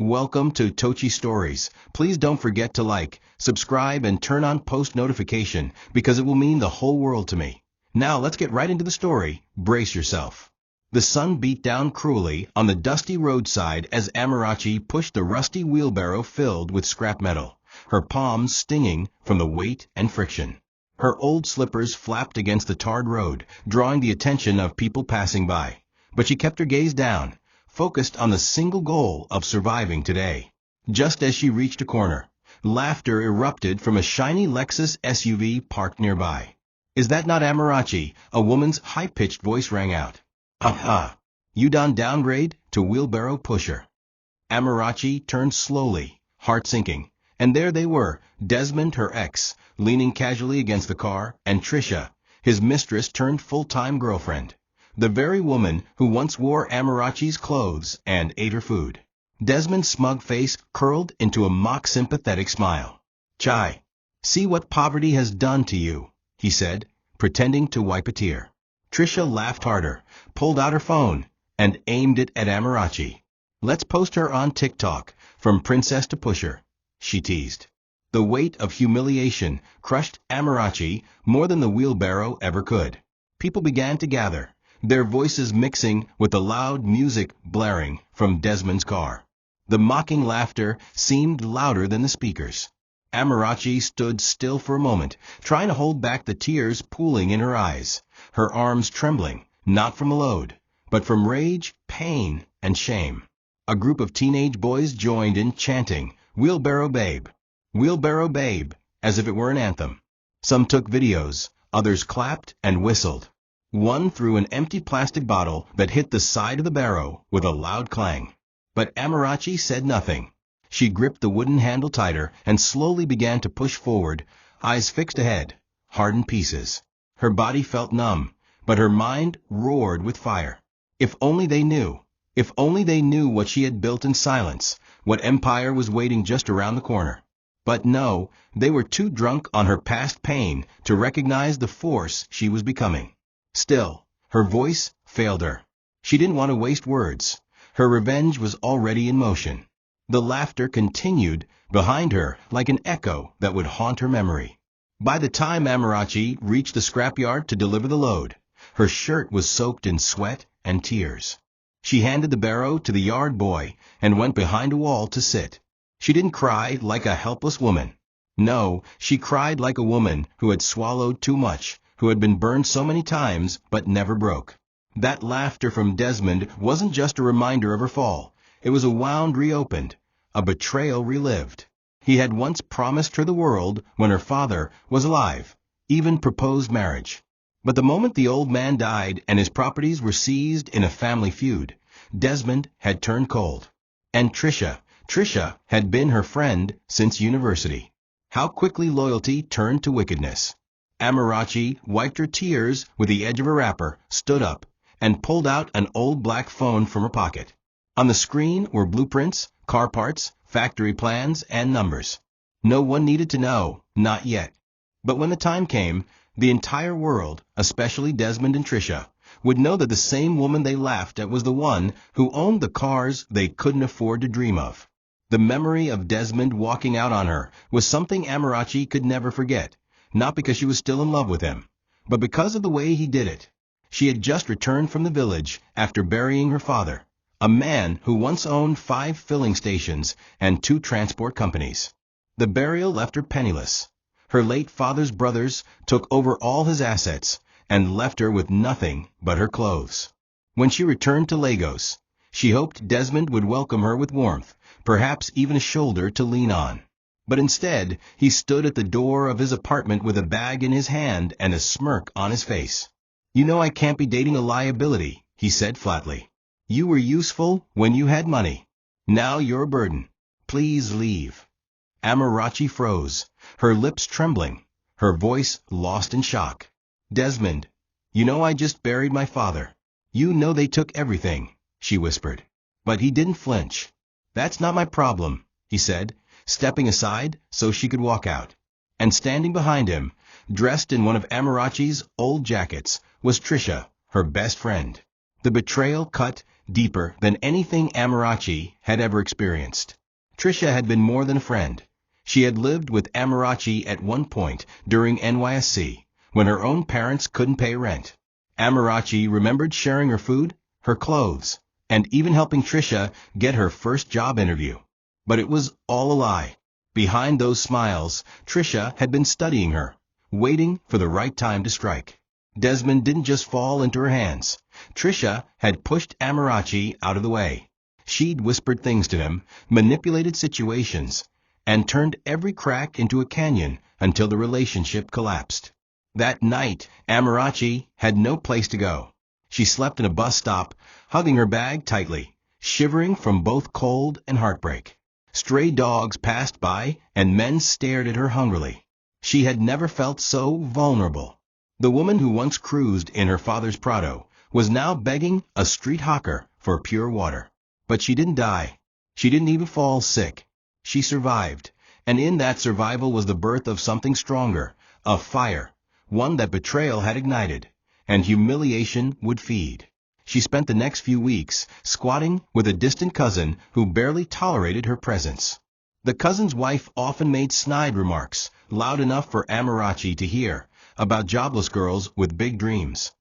Welcome to TOCHI Stories. Please don't forget to like, subscribe, and turn on post notification because it will mean the whole world to me. Now let's get right into the story. Brace yourself. The sun beat down cruelly on the dusty roadside as Amarachi pushed the rusty wheelbarrow filled with scrap metal, her palms stinging from the weight and friction. Her old slippers flapped against the tarred road, drawing the attention of people passing by. But she kept her gaze down, focused on the single goal of surviving today. Just as she reached a corner, laughter erupted from a shiny Lexus SUV parked nearby. "Is that not Amarachi?" A woman's high-pitched voice rang out. "Aha! You done downgrade to wheelbarrow pusher." Amarachi turned slowly, heart sinking, and there they were, Desmond, her ex, leaning casually against the car, and Trisha, his mistress turned full-time girlfriend. The very woman who once wore Amarachi's clothes and ate her food. Desmond's smug face curled into a mock-sympathetic smile. "Chai, see what poverty has done to you," he said, pretending to wipe a tear. Trisha laughed harder, pulled out her phone, and aimed it at Amarachi. "Let's post her on TikTok, from princess to pusher," she teased. The weight of humiliation crushed Amarachi more than the wheelbarrow ever could. People began to gather, their voices mixing with the loud music blaring from Desmond's car. The mocking laughter seemed louder than the speakers. Amarachi stood still for a moment, trying to hold back the tears pooling in her eyes, her arms trembling, not from a load, but from rage, pain, and shame. A group of teenage boys joined in chanting, "Wheelbarrow Babe, Wheelbarrow Babe," as if it were an anthem. Some took videos, others clapped and whistled. One threw an empty plastic bottle that hit the side of the barrow with a loud clang. But Amarachi said nothing. She gripped the wooden handle tighter and slowly began to push forward, eyes fixed ahead, heart in pieces. Her body felt numb, but her mind roared with fire. If only they knew. If only they knew what she had built in silence, what empire was waiting just around the corner. But no, they were too drunk on her past pain to recognize the force she was becoming. Still, her voice failed her. She didn't want to waste words. Her revenge was already in motion. The laughter continued behind her like an echo that would haunt her memory. By the time Amarachi reached the scrapyard to deliver the load, her shirt was soaked in sweat and tears. She handed the barrow to the yard boy and went behind a wall to sit. She didn't cry like a helpless woman. No, she cried like a woman who had swallowed too much, who had been burned so many times but never broke. That laughter from Desmond wasn't just a reminder of her fall. It was a wound reopened, a betrayal relived. He had once promised her the world when her father was alive, even proposed marriage. But the moment the old man died and his properties were seized in a family feud, Desmond had turned cold. And Trisha had been her friend since university. How quickly loyalty turned to wickedness. Amarachi wiped her tears with the edge of her wrapper, stood up, and pulled out an old black phone from her pocket. On the screen were blueprints, car parts, factory plans, and numbers. No one needed to know, not yet. But when the time came, the entire world, especially Desmond and Trisha, would know that the same woman they laughed at was the one who owned the cars they couldn't afford to dream of. The memory of Desmond walking out on her was something Amarachi could never forget, not because she was still in love with him, but because of the way he did it. She had just returned from the village after burying her father, a man who once owned 5 filling stations and 2 transport companies. The burial left her penniless. Her late father's brothers took over all his assets and left her with nothing but her clothes. When she returned to Lagos, she hoped Desmond would welcome her with warmth, perhaps even a shoulder to lean on. But instead, he stood at the door of his apartment with a bag in his hand and a smirk on his face. "You know I can't be dating a liability," he said flatly. "You were useful when you had money. Now you're a burden. Please leave." Amarachi froze, her lips trembling, her voice lost in shock. "Desmond, you know I just buried my father. You know they took everything," she whispered. But he didn't flinch. "That's not my problem," he said, stepping aside so she could walk out. And standing behind him, dressed in one of Amarachi's old jackets, was Trisha, her best friend. The betrayal cut deeper than anything Amarachi had ever experienced. Trisha had been more than a friend. She had lived with Amarachi at one point during NYSC, when her own parents couldn't pay rent. Amarachi remembered sharing her food, her clothes, and even helping Trisha get her first job interview. But it was all a lie. Behind those smiles, Trisha had been studying her, waiting for the right time to strike. Desmond didn't just fall into her hands. Trisha had pushed Amarachi out of the way. She'd whispered things to him, manipulated situations, and turned every crack into a canyon until the relationship collapsed. That night, Amarachi had no place to go. She slept in a bus stop, hugging her bag tightly, shivering from both cold and heartbreak. Stray dogs passed by, and men stared at her hungrily. She had never felt so vulnerable. The woman who once cruised in her father's Prado was now begging a street hawker for pure water. But she didn't die. She didn't even fall sick. She survived, and in that survival was the birth of something stronger, a fire, one that betrayal had ignited, and humiliation would feed. She spent the next few weeks squatting with a distant cousin who barely tolerated her presence. The cousin's wife often made snide remarks, loud enough for Amarachi to hear, about jobless girls with big dreams.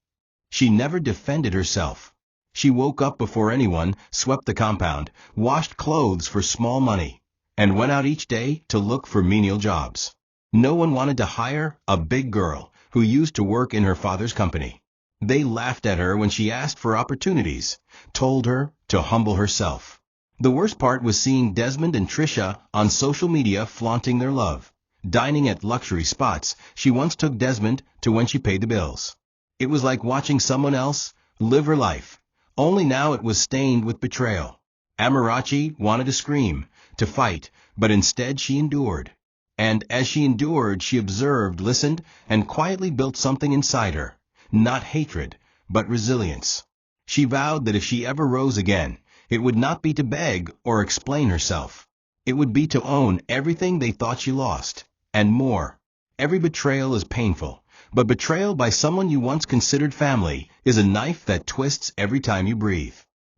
She never defended herself. She woke up before anyone, swept the compound, washed clothes for small money, and went out each day to look for menial jobs. No one wanted to hire a big girl who used to work in her father's company. They laughed at her when she asked for opportunities, told her to humble herself. The worst part was seeing Desmond and Trisha on social media flaunting their love, dining at luxury spots she once took Desmond to when she paid the bills. It was like watching someone else live her life, only now it was stained with betrayal. Amarachi wanted to scream, to fight, but instead she endured. And as she endured, she observed, listened, and quietly built something inside her. Not hatred, but resilience. She vowed that if she ever rose again, it would not be to beg or explain herself. It would be to own everything they thought she lost, and more. Every betrayal is painful, but betrayal by someone you once considered family is a knife that twists every time you breathe.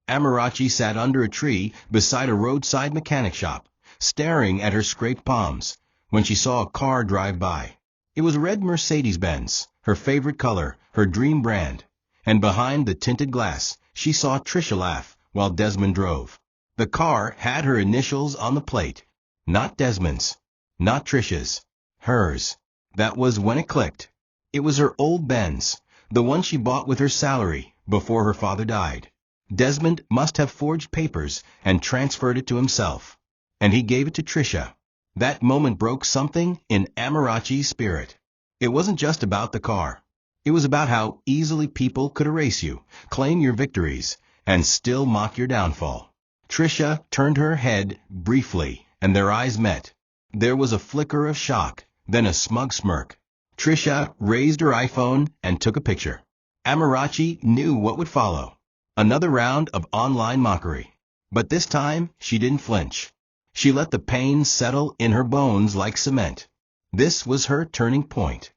Amarachi sat under a tree beside a roadside mechanic shop, staring at her scraped palms, when she saw a car drive by. It was a red Mercedes-Benz, her favorite color, her dream brand. And behind the tinted glass, she saw Trisha laugh while Desmond drove. The car had her initials on the plate. Not Desmond's, not Trisha's, hers. That was when it clicked. It was her old Benz, the one she bought with her salary before her father died. Desmond must have forged papers and transferred it to himself. And he gave it to Trisha. That moment broke something in Amarachi's spirit. It wasn't just about the car. It was about how easily people could erase you, claim your victories, and still mock your downfall. Trisha turned her head briefly, and their eyes met. There was a flicker of shock, then a smug smirk. Trisha raised her iPhone and took a picture. Amarachi knew what would follow. Another round of online mockery. But this time, she didn't flinch. She let the pain settle in her bones like cement. This was her turning point.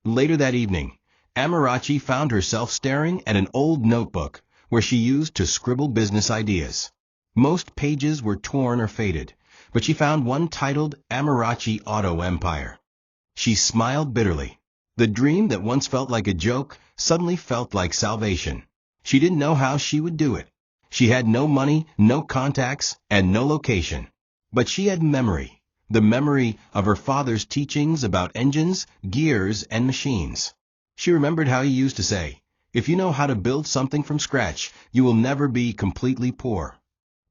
Later that evening, Amarachi found herself staring at an old notebook where she used to scribble business ideas. Most pages were torn or faded, but she found one titled Amarachi Auto Empire. She smiled bitterly. The dream that once felt like a joke suddenly felt like salvation. She didn't know how she would do it. She had no money, no contacts, and no location. But she had memory. The memory of her father's teachings about engines, gears, and machines. She remembered how he used to say, "If you know how to build something from scratch, you will never be completely poor."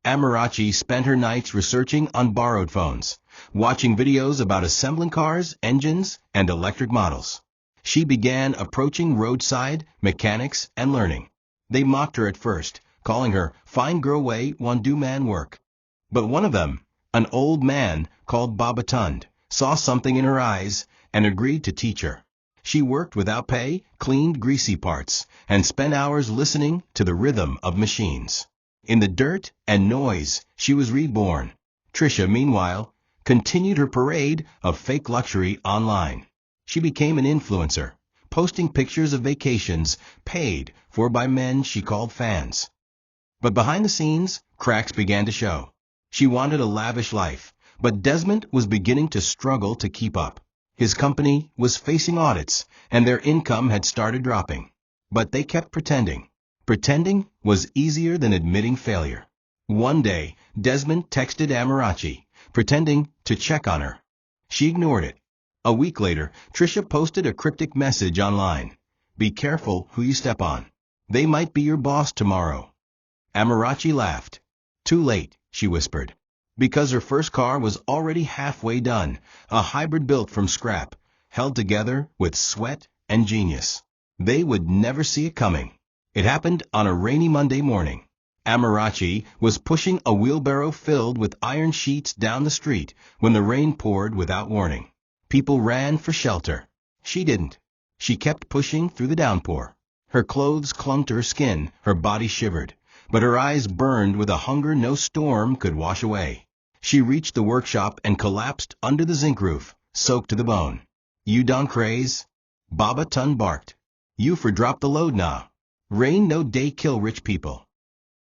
Amarachi spent her nights researching on borrowed phones, watching videos about assembling cars, engines, and electric models. She began approaching roadside mechanics and learning. They mocked her at first, calling her fine girl way one do man work. But one of them, an old man called Babatund, saw something in her eyes and agreed to teach her. She worked without pay, cleaned greasy parts, and spent hours listening to the rhythm of machines. In the dirt and noise, she was reborn. Trisha, meanwhile, continued her parade of fake luxury online. She became an influencer, posting pictures of vacations paid for by men she called fans. But behind the scenes, cracks began to show. She wanted a lavish life, but Desmond was beginning to struggle to keep up. His company was facing audits, and their income had started dropping. But they kept pretending. Pretending was easier than admitting failure. One day, Desmond texted Amarachi, pretending to check on her. She ignored it. A week later, Trisha posted a cryptic message online. "Be careful who you step on. They might be your boss tomorrow." Amarachi laughed. "Too late," she whispered. Because her first car was already halfway done, a hybrid built from scrap, held together with sweat and genius. They would never see it coming. It happened on a rainy Monday morning. Amarachi was pushing a wheelbarrow filled with iron sheets down the street when the rain poured without warning. People ran for shelter. She didn't. She kept pushing through the downpour. Her clothes clung to her skin, her body shivered, but her eyes burned with a hunger no storm could wash away. She reached the workshop and collapsed under the zinc roof, soaked to the bone. "You done craze?" Baba Tun barked. "You for drop the load now. Rain no day kill rich people."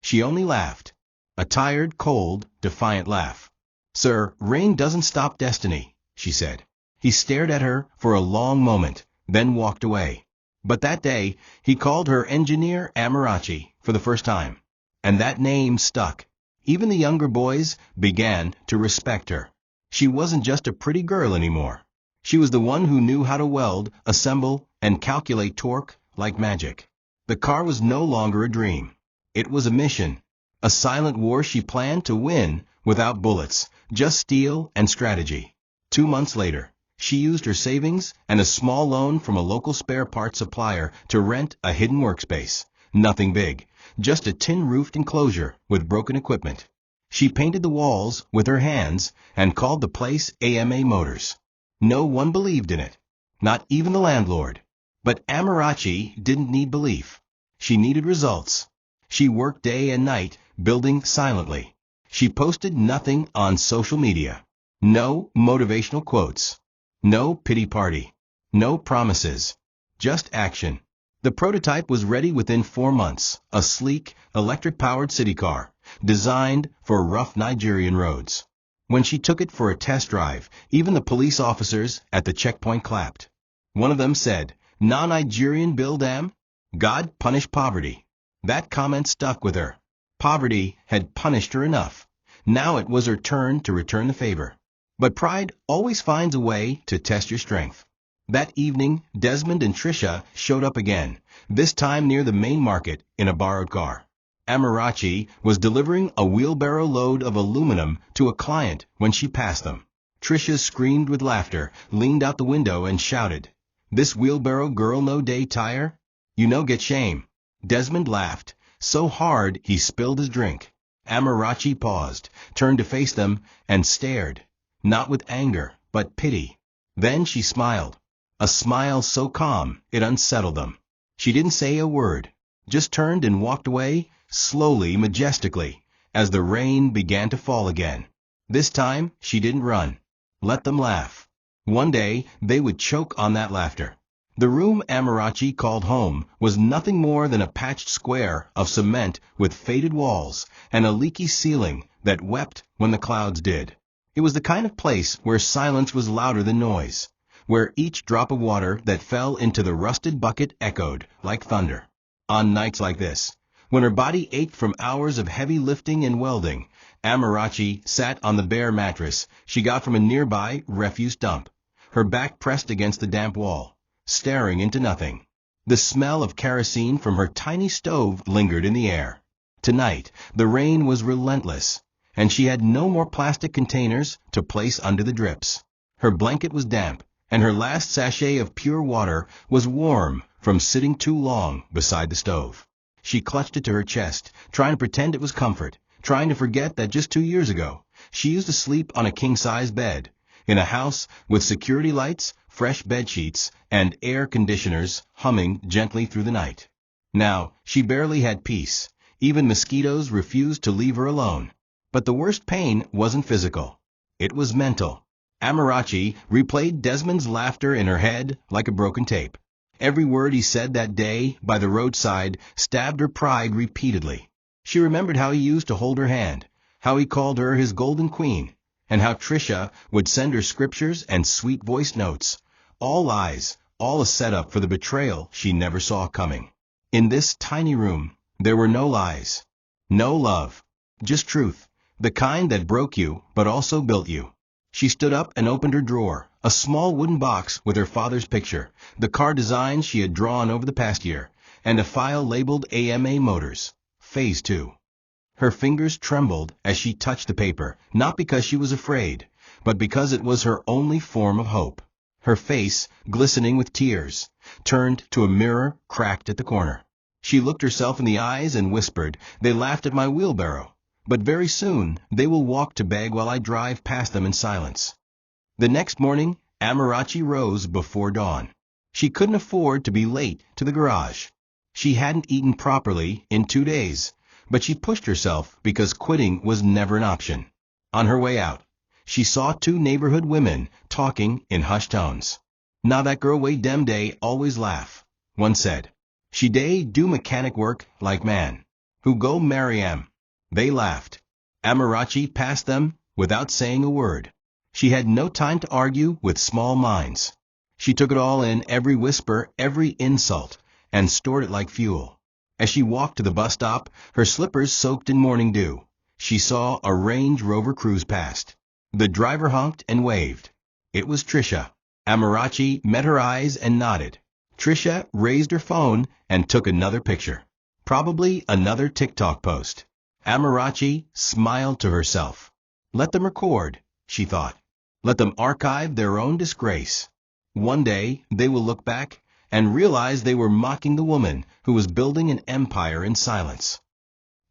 She only laughed. A tired, cold, defiant laugh. "Sir, rain doesn't stop destiny," she said. He stared at her for a long moment, then walked away. But that day, he called her engineer Amarachi for the first time. And that name stuck. Even the younger boys began to respect her. She wasn't just a pretty girl anymore. She was the one who knew how to weld, assemble, and calculate torque like magic. The car was no longer a dream. It was a mission. A silent war she planned to win without bullets, just steel and strategy. 2 months later, she used her savings and a small loan from a local spare parts supplier to rent a hidden workspace. Nothing big, just a tin-roofed enclosure with broken equipment. She painted the walls with her hands and called the place AMA Motors. No one believed in it, not even the landlord. But Amarachi didn't need belief. She needed results. She worked day and night, building silently. She posted nothing on social media. No motivational quotes. No pity party. No promises. Just action. The prototype was ready within 4 months, a sleek, electric-powered city car, designed for rough Nigerian roads. When she took it for a test drive, even the police officers at the checkpoint clapped. One of them said, "Non-Nigerian build am? God punish poverty." That comment stuck with her. Poverty had punished her enough. Now it was her turn to return the favor. But pride always finds a way to test your strength. That evening, Desmond and Trisha showed up again, this time near the main market in a borrowed car. Amarachi was delivering a wheelbarrow load of aluminum to a client when she passed them. Trisha screamed with laughter, leaned out the window and shouted, "This wheelbarrow girl no day tire? You no get shame." Desmond laughed, so hard he spilled his drink. Amarachi paused, turned to face them, and stared, not with anger, but pity. Then she smiled. A smile so calm it unsettled them. She didn't say a word, just turned and walked away, slowly, majestically, as the rain began to fall again. This time she didn't run. Let them laugh. One day they would choke on that laughter. The room Amarachi called home was nothing more than a patched square of cement with faded walls and a leaky ceiling that wept when the clouds did. It was the kind of place where silence was louder than noise, where each drop of water that fell into the rusted bucket echoed like thunder. On nights like this, when her body ached from hours of heavy lifting and welding, Amarachi sat on the bare mattress she got from a nearby refuse dump, her back pressed against the damp wall, staring into nothing. The smell of kerosene from her tiny stove lingered in the air. Tonight, the rain was relentless, and she had no more plastic containers to place under the drips. Her blanket was damp, and her last sachet of pure water was warm from sitting too long beside the stove. She clutched it to her chest, trying to pretend it was comfort, trying to forget that just 2 years ago, she used to sleep on a king-size bed, in a house with security lights, fresh bed sheets, and air conditioners humming gently through the night. Now, she barely had peace. Even mosquitoes refused to leave her alone. But the worst pain wasn't physical. It was mental. Amarachi replayed Desmond's laughter in her head like a broken tape. Every word he said that day by the roadside stabbed her pride repeatedly. She remembered how he used to hold her hand, how he called her his golden queen, and how Trisha would send her scriptures and sweet voice notes. All lies, all a setup for the betrayal she never saw coming. In this tiny room, there were no lies, no love, just truth, the kind that broke you but also built you. She stood up and opened her drawer, a small wooden box with her father's picture, the car designs she had drawn over the past year, and a file labeled AMA Motors, Phase 2. Her fingers trembled as she touched the paper, not because she was afraid, but because it was her only form of hope. Her face, glistening with tears, turned to a mirror cracked at the corner. She looked herself in the eyes and whispered, "They laughed at my wheelbarrow, but very soon they will walk to beg while I drive past them in silence." The next morning, Amarachi rose before dawn. She couldn't afford to be late to the garage. She hadn't eaten properly in 2 days, but she pushed herself because quitting was never an option. On her way out, she saw 2 neighborhood women talking in hushed tones. "Now that girl way dem day always laugh," one said. "She day do mechanic work like man. Who go marry am?" They laughed. Amarachi passed them without saying a word. She had no time to argue with small minds. She took it all in, every whisper, every insult, and stored it like fuel. As she walked to the bus stop, her slippers soaked in morning dew, she saw a Range Rover cruise past. The driver honked and waved. It was Trisha. Amarachi met her eyes and nodded. Trisha raised her phone and took another picture. Probably another TikTok post. Amarachi smiled to herself. Let them record, she thought. Let them archive their own disgrace. One day they will look back and realize they were mocking the woman who was building an empire in silence.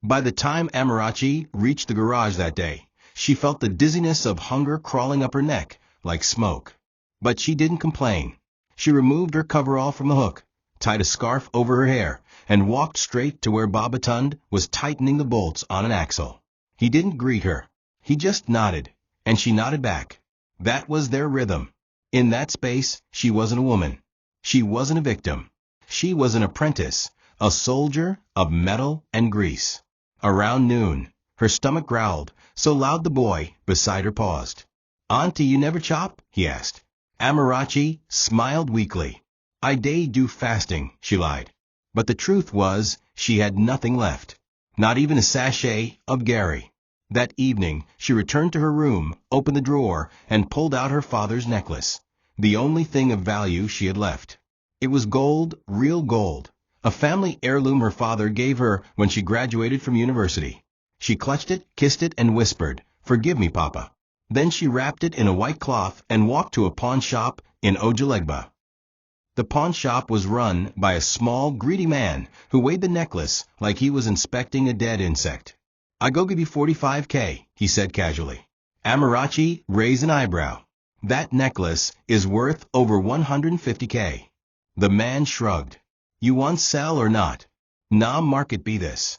By the time Amarachi reached the garage that day, she felt the dizziness of hunger crawling up her neck like smoke. But she didn't complain. She removed her coverall from the hook, tied a scarf over her hair, and walked straight to where Babatund was tightening the bolts on an axle. He didn't greet her. He just nodded, and she nodded back. That was their rhythm. In that space, she wasn't a woman. She wasn't a victim. She was an apprentice, a soldier of metal and grease. Around noon, her stomach growled, so loud the boy beside her paused. "Auntie, you never chop?" he asked. Amarachi smiled weakly. "I day do fasting," she lied. But the truth was, she had nothing left. Not even a sachet of Gary. That evening, she returned to her room, opened the drawer, and pulled out her father's necklace. The only thing of value she had left. It was gold, real gold. A family heirloom her father gave her when she graduated from university. She clutched it, kissed it, and whispered, "Forgive me, Papa." Then she wrapped it in a white cloth and walked to a pawn shop in Ojalegba. The pawn shop was run by a small, greedy man who weighed the necklace like he was inspecting a dead insect. "I go give you 45K, he said casually. Amarachi raised an eyebrow. "That necklace is worth over 150K. The man shrugged. "You want sell or not?" "Nah, market be this."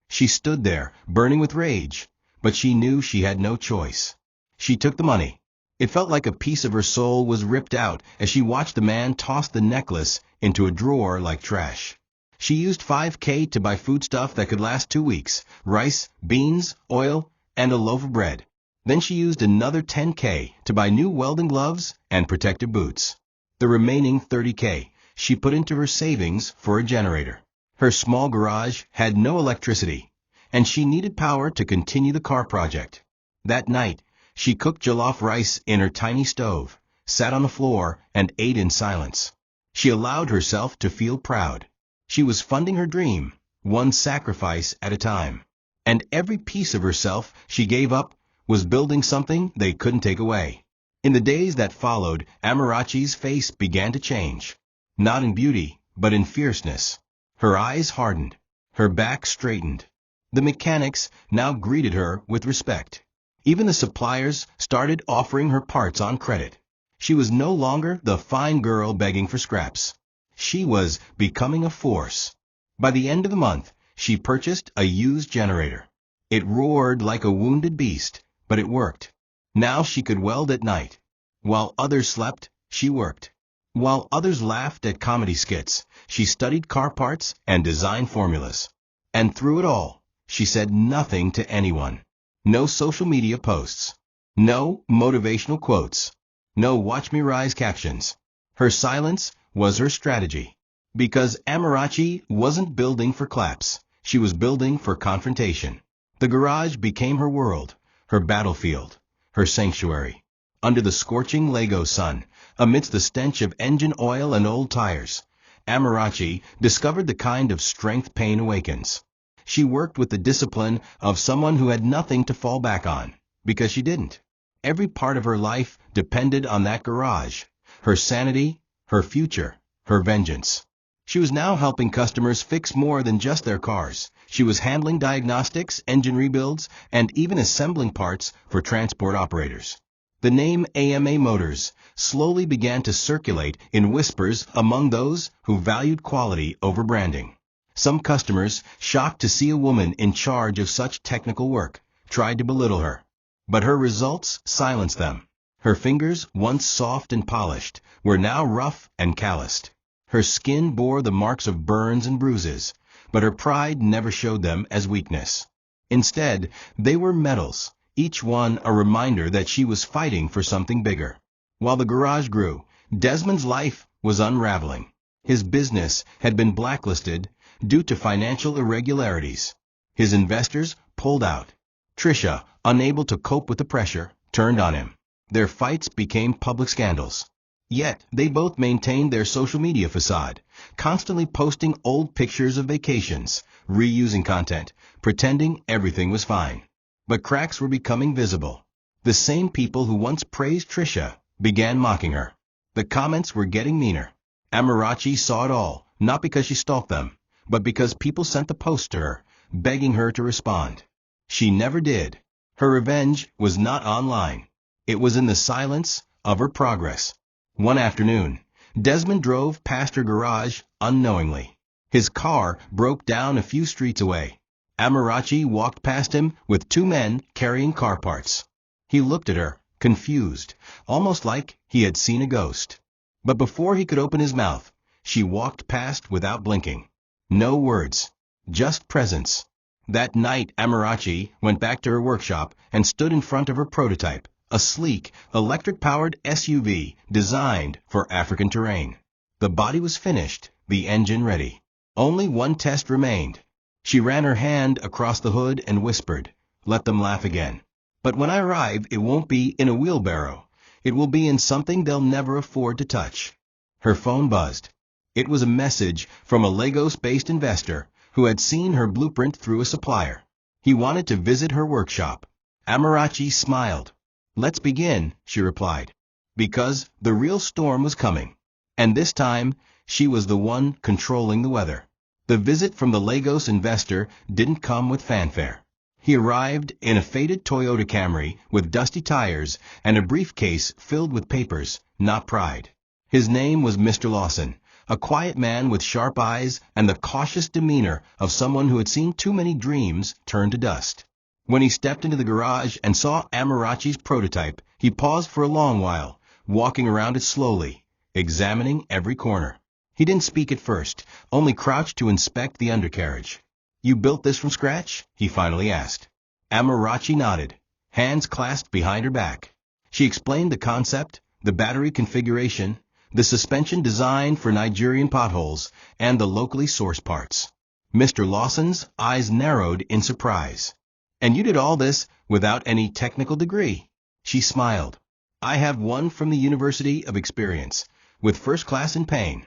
She stood there, burning with rage, but she knew she had no choice. She took the money. It felt like a piece of her soul was ripped out as she watched the man toss the necklace into a drawer like trash. She used 5K to buy foodstuff that could last 2 weeks, rice, beans, oil, and a loaf of bread. Then she used another 10K to buy new welding gloves and protective boots. The remaining 30K she put into her savings for a generator. Her small garage had no electricity, and she needed power to continue the car project. That night, she cooked jollof rice in her tiny stove, sat on the floor, and ate in silence. She allowed herself to feel proud. She was funding her dream, one sacrifice at a time. And every piece of herself she gave up was building something they couldn't take away. In the days that followed, Amarachi's face began to change. Not in beauty, but in fierceness. Her eyes hardened. Her back straightened. The mechanics now greeted her with respect. Even the suppliers started offering her parts on credit. She was no longer the fine girl begging for scraps. She was becoming a force. By the end of the month, she purchased a used generator. It roared like a wounded beast, but it worked. Now she could weld at night. While others slept, she worked. While others laughed at comedy skits, she studied car parts and design formulas. And through it all, she said nothing to anyone. No social media posts. No motivational quotes. No watch me rise captions. Her silence was her strategy. Because Amarachi wasn't building for claps. She was building for confrontation. The garage became her world, her battlefield, her sanctuary. Under the scorching Lego sun, amidst the stench of engine oil and old tires, Amarachi discovered the kind of strength pain awakens. She worked with the discipline of someone who had nothing to fall back on, because she didn't. Every part of her life depended on that garage, her sanity, her future, her vengeance. She was now helping customers fix more than just their cars. She was handling diagnostics, engine rebuilds, and even assembling parts for transport operators. The name AMA Motors slowly began to circulate in whispers among those who valued quality over branding. Some customers, shocked to see a woman in charge of such technical work, tried to belittle her. But her results silenced them. Her fingers, once soft and polished, were now rough and calloused. Her skin bore the marks of burns and bruises, but her pride never showed them as weakness. Instead, they were medals, each one a reminder that she was fighting for something bigger. While the garage grew, Desmond's life was unraveling. His business had been blacklisted due to financial irregularities. His investors pulled out. Trisha, unable to cope with the pressure, turned on him. Their fights became public scandals. Yet, they both maintained their social media facade, constantly posting old pictures of vacations, reusing content, pretending everything was fine. But cracks were becoming visible. The same people who once praised Trisha began mocking her. The comments were getting meaner. Amarachi saw it all, not because she stalked them, but because people sent the post to her, begging her to respond. She never did. Her revenge was not online. It was in the silence of her progress. One afternoon, Desmond drove past her garage unknowingly. His car broke down a few streets away. Amarachi walked past him with two men carrying car parts. He looked at her, confused, almost like he had seen a ghost. But before he could open his mouth, she walked past without blinking. No words, just presence. That night, Amarachi went back to her workshop and stood in front of her prototype, a sleek, electric-powered SUV designed for African terrain. The body was finished, the engine ready. Only one test remained. She ran her hand across the hood and whispered, "Let them laugh again. But when I arrive, it won't be in a wheelbarrow. It will be in something they'll never afford to touch." Her phone buzzed. It was a message from a Lagos-based investor who had seen her blueprint through a supplier. He wanted to visit her workshop. Amarachi smiled. "Let's begin," she replied, because the real storm was coming. And this time, she was the one controlling the weather. The visit from the Lagos investor didn't come with fanfare. He arrived in a faded Toyota Camry with dusty tires and a briefcase filled with papers, not pride. His name was Mr. Lawson, a quiet man with sharp eyes and the cautious demeanor of someone who had seen too many dreams turn to dust. When he stepped into the garage and saw Amarachi's prototype, he paused for a long while, walking around it slowly, examining every corner. He didn't speak at first, only crouched to inspect the undercarriage. "You built this from scratch?" he finally asked. Amarachi nodded, hands clasped behind her back. She explained the concept, the battery configuration, the suspension design for Nigerian potholes, and the locally sourced parts. Mr. Lawson's eyes narrowed in surprise. "And you did all this without any technical degree?" She smiled. "I have one from the University of Experience, with first class in pain."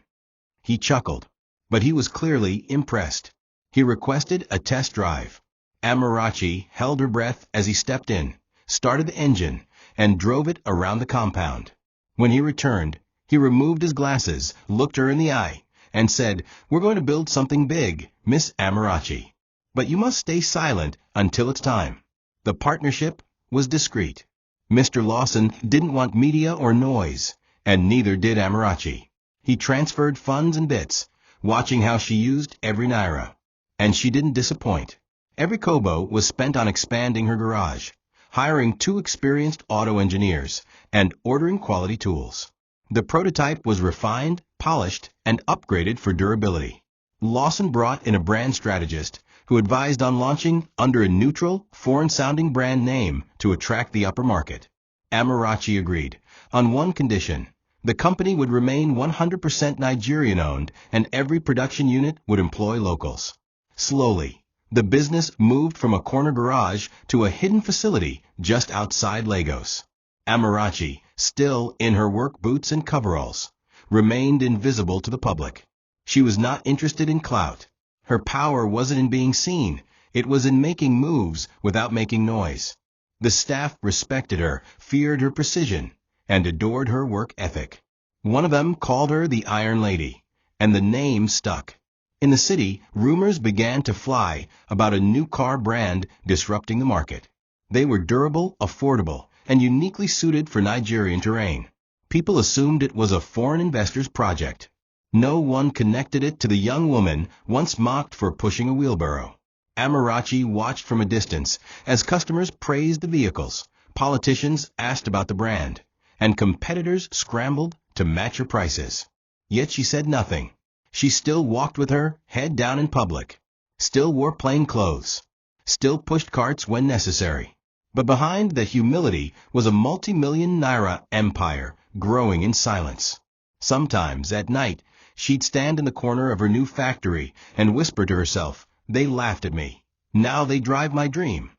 He chuckled, but he was clearly impressed. He requested a test drive. Amarachi held her breath as he stepped in, started the engine, and drove it around the compound. When he returned, he removed his glasses, looked her in the eye, and said, "We're going to build something big, Miss Amarachi. But you must stay silent until it's time." The partnership was discreet. Mr. Lawson didn't want media or noise, and neither did Amarachi. He transferred funds and bits, watching how she used every naira. And she didn't disappoint. Every kobo was spent on expanding her garage, hiring 2 experienced auto engineers, and ordering quality tools. The prototype was refined, polished, and upgraded for durability. Lawson brought in a brand strategist who advised on launching under a neutral, foreign-sounding brand name to attract the upper market. Amarachi agreed, on one condition: the company would remain 100% Nigerian-owned and every production unit would employ locals. Slowly, the business moved from a corner garage to a hidden facility just outside Lagos. Amarachi, still in her work boots and coveralls, remained invisible to the public. She was not interested in clout. Her power wasn't in being seen, it was in making moves without making noise. The staff respected her, feared her precision, and adored her work ethic. One of them called her the Iron Lady, and the name stuck. In the city, rumors began to fly about a new car brand disrupting the market. They were durable, affordable, and uniquely suited for Nigerian terrain. People assumed it was a foreign investor's project. No one connected it to the young woman once mocked for pushing a wheelbarrow. Amarachi watched from a distance as customers praised the vehicles, politicians asked about the brand, and competitors scrambled to match her prices. Yet she said nothing. She still walked with her head down in public, still wore plain clothes, still pushed carts when necessary. But behind the humility was a multi-million naira empire growing in silence. Sometimes at night, she'd stand in the corner of her new factory and whisper to herself, "They laughed at me. Now they drive my dream."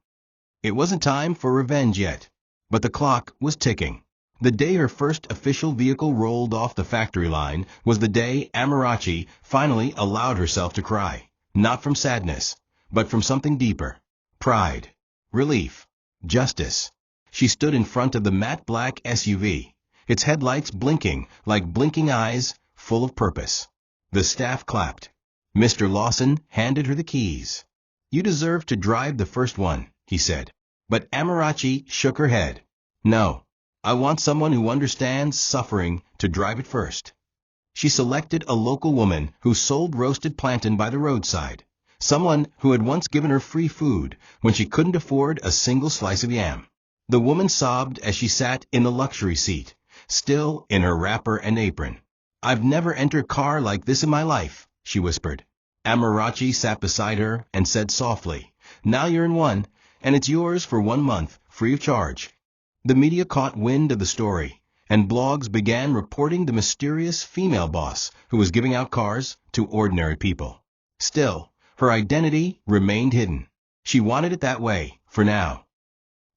It wasn't time for revenge yet, but the clock was ticking. The day her first official vehicle rolled off the factory line was the day Amarachi finally allowed herself to cry, not from sadness, but from something deeper: pride, relief, justice. She stood in front of the matte black SUV, its headlights blinking like blinking eyes, full of purpose. The staff clapped. Mr. Lawson handed her the keys. "You deserve to drive the first one," he said. But Amarachi shook her head. "No. I want someone who understands suffering to drive it first." She selected a local woman who sold roasted plantain by the roadside, someone who had once given her free food when she couldn't afford a single slice of yam. The woman sobbed as she sat in the luxury seat, still in her wrapper and apron. "I've never entered a car like this in my life," she whispered. Amarachi sat beside her and said softly, "Now you're in one, and it's yours for 1 month, free of charge." The media caught wind of the story, and blogs began reporting the mysterious female boss who was giving out cars to ordinary people. Still, her identity remained hidden. She wanted it that way, for now.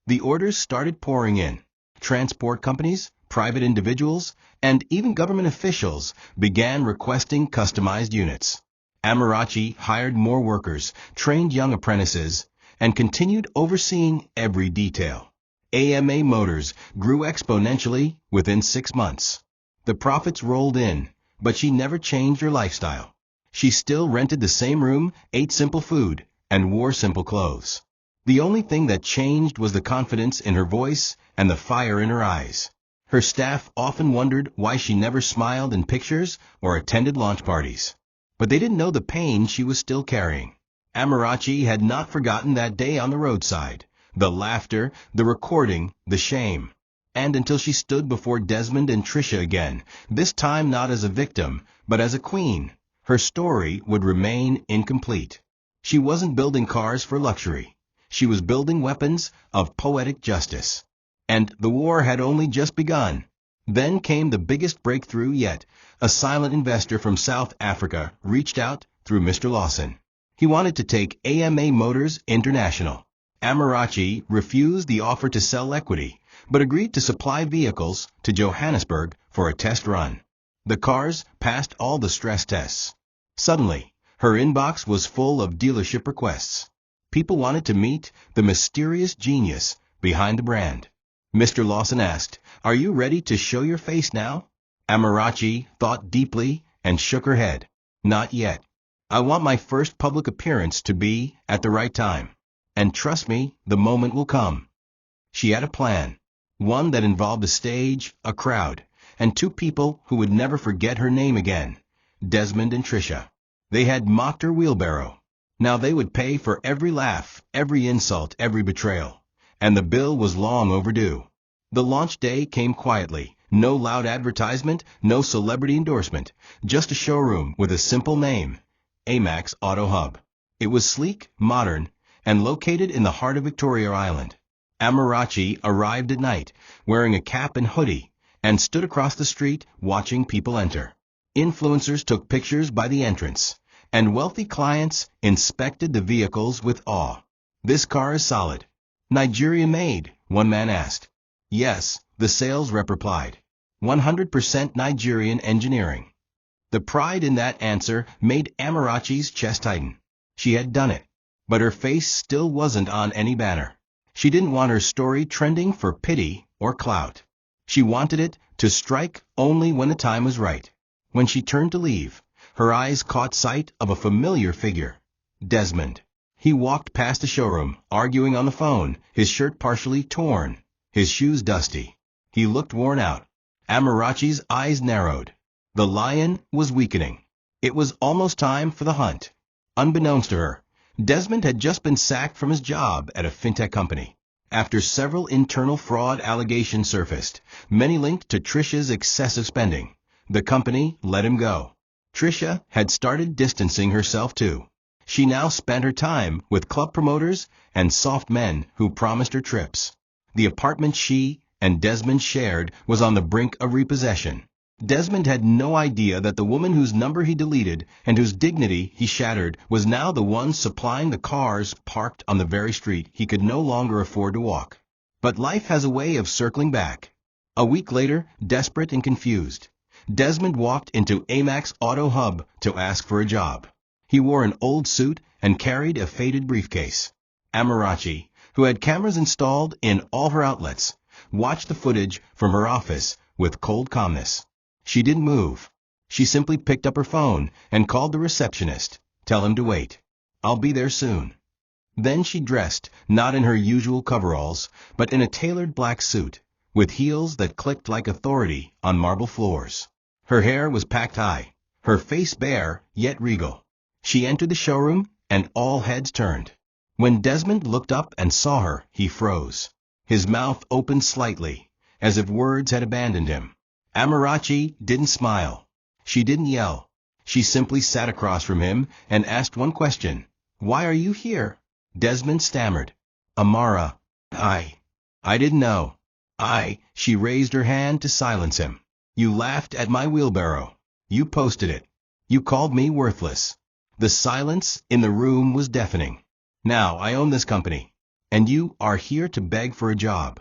The orders started pouring in. Transport companies, private individuals, and even government officials began requesting customized units. Amarachi hired more workers, trained young apprentices, and continued overseeing every detail. AMA Motors grew exponentially within 6 months. The profits rolled in, but she never changed her lifestyle. She still rented the same room, ate simple food, and wore simple clothes. The only thing that changed was the confidence in her voice and the fire in her eyes. Her staff often wondered why she never smiled in pictures or attended launch parties. But they didn't know the pain she was still carrying. Amarachi had not forgotten that day on the roadside. The laughter, the recording, the shame. And until she stood before Desmond and Trisha again, this time not as a victim, but as a queen, her story would remain incomplete. She wasn't building cars for luxury. She was building weapons of poetic justice. And the war had only just begun. Then came the biggest breakthrough yet. A silent investor from South Africa reached out through Mr. Lawson. He wanted to take AMA Motors international. Amarachi refused the offer to sell equity, but agreed to supply vehicles to Johannesburg for a test run. The cars passed all the stress tests. Suddenly, her inbox was full of dealership requests. People wanted to meet the mysterious genius behind the brand. Mr. Lawson asked, "Are you ready to show your face now?" Amarachi thought deeply and shook her head. "Not yet. I want my first public appearance to be at the right time. And trust me, the moment will come." She had a plan, one that involved a stage, a crowd, and 2 people who would never forget her name again, Desmond and Trisha. They had mocked her wheelbarrow. Now they would pay for every laugh, every insult, every betrayal. And the bill was long overdue. The launch day came quietly, No loud advertisement, no celebrity endorsement, just a showroom with a simple name, Amax Auto Hub. It was sleek, modern, and located in the heart of Victoria Island. Amarachi arrived at night, wearing a cap and hoodie, and stood across the street watching people enter. Influencers took pictures by the entrance, and wealthy clients inspected the vehicles with awe. "This car is solid. Nigeria made," one man asked. "Yes," the sales rep replied. 100% Nigerian engineering. The pride in that answer made Amarachi's chest tighten. She had done it, but her face still wasn't on any banner. She didn't want her story trending for pity or clout. She wanted it to strike only when the time was right. When she turned to leave, her eyes caught sight of a familiar figure, Desmond. He walked past the showroom, arguing on the phone, his shirt partially torn, his shoes dusty. He looked worn out. Amarachi's eyes narrowed. The lion was weakening. It was almost time for the hunt. Unbeknownst to her, Desmond had just been sacked from his job at a fintech company. After several internal fraud allegations surfaced, many linked to Trisha's excessive spending, the company let him go. Trisha had started distancing herself too. She now spent her time with club promoters and soft men who promised her trips. The apartment she and Desmond shared was on the brink of repossession. Desmond had no idea that the woman whose number he deleted and whose dignity he shattered was now the one supplying the cars parked on the very street he could no longer afford to walk. But life has a way of circling back. A week later, desperate and confused, Desmond walked into Amax Auto Hub to ask for a job. He wore an old suit and carried a faded briefcase. Amarachi, who had cameras installed in all her outlets, watched the footage from her office with cold calmness. She didn't move. She simply picked up her phone and called the receptionist. "Tell him to wait. I'll be there soon." Then she dressed, not in her usual coveralls, but in a tailored black suit, with heels that clicked like authority on marble floors. Her hair was packed high, her face bare, yet regal. She entered the showroom, and all heads turned. When Desmond looked up and saw her, he froze. His mouth opened slightly, as if words had abandoned him. Amarachi didn't smile. She didn't yell. She simply sat across from him and asked one question. "Why are you here?" Desmond stammered. "Amara, I didn't know. She raised her hand to silence him. "You laughed at my wheelbarrow. You posted it. You called me worthless." The silence in the room was deafening. "Now I own this company, and you are here to beg for a job."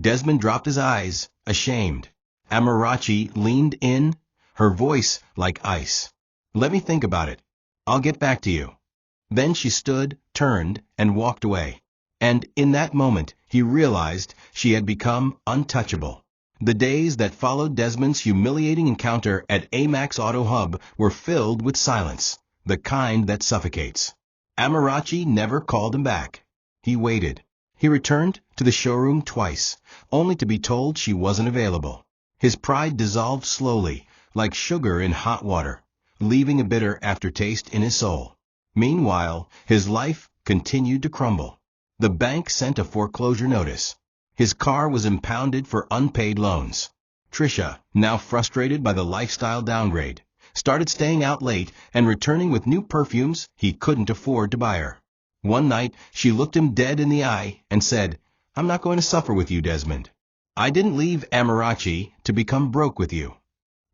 Desmond dropped his eyes, ashamed. Amarachi leaned in, her voice like ice. "Let me think about it. I'll get back to you." Then she stood, turned, and walked away. And in that moment, he realized she had become untouchable. The days that followed Desmond's humiliating encounter at Amax Auto Hub were filled with silence, the kind that suffocates. Amarachi never called him back. He waited. He returned to the showroom twice, only to be told she wasn't available. His pride dissolved slowly, like sugar in hot water, leaving a bitter aftertaste in his soul. Meanwhile, his life continued to crumble. The bank sent a foreclosure notice. His car was impounded for unpaid loans. Trisha, now frustrated by the lifestyle downgrade, started staying out late and returning with new perfumes he couldn't afford to buy her. One night, she looked him dead in the eye and said, "I'm not going to suffer with you, Desmond. I didn't leave Amarachi to become broke with you."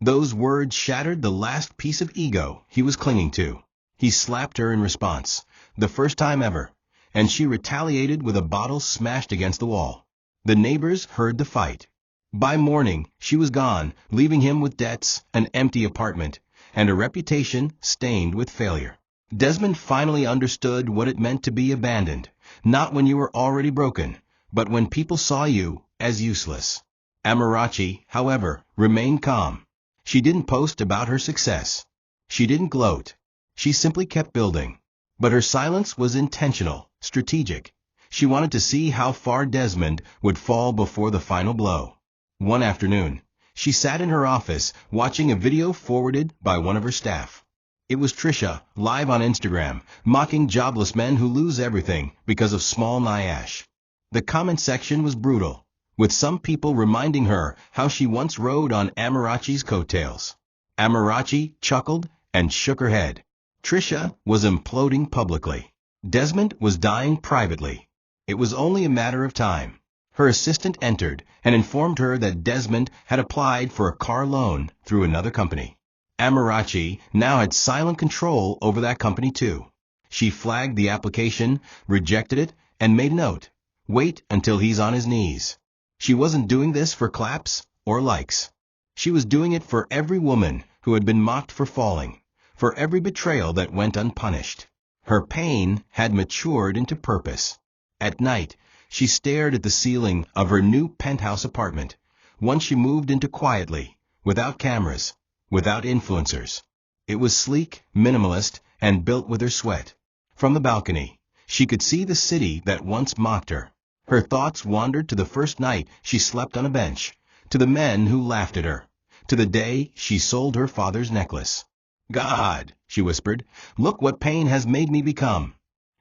Those words shattered the last piece of ego he was clinging to. He slapped her in response, the first time ever, and she retaliated with a bottle smashed against the wall. The neighbors heard the fight. By morning, she was gone, leaving him with debts, an empty apartment, and a reputation stained with failure. Desmond finally understood what it meant to be abandoned, not when you were already broken, but when people saw you as useless. Amarachi, however, remained calm. She didn't post about her success. She didn't gloat. She simply kept building. But her silence was intentional, strategic. She wanted to see how far Desmond would fall before the final blow. One afternoon, she sat in her office watching a video forwarded by one of her staff. It was Trisha, live on Instagram, mocking jobless men who lose everything because of small nyash. The comment section was brutal. with some people reminding her how she once rode on Amarachi's coattails. Amarachi chuckled and shook her head. Trisha was imploding publicly. Desmond was dying privately. It was only a matter of time. Her assistant entered and informed her that Desmond had applied for a car loan through another company. Amarachi now had silent control over that company too. She flagged the application, rejected it, and made a note. Wait until he's on his knees. She wasn't doing this for claps or likes. She was doing it for every woman who had been mocked for falling, for every betrayal that went unpunished. Her pain had matured into purpose. At night, she stared at the ceiling of her new penthouse apartment, one she moved into quietly, without cameras, without influencers. It was sleek, minimalist, and built with her sweat. From the balcony, she could see the city that once mocked her. Her thoughts wandered to the first night she slept on a bench, to the men who laughed at her, to the day she sold her father's necklace. God, she whispered, look what pain has made me become.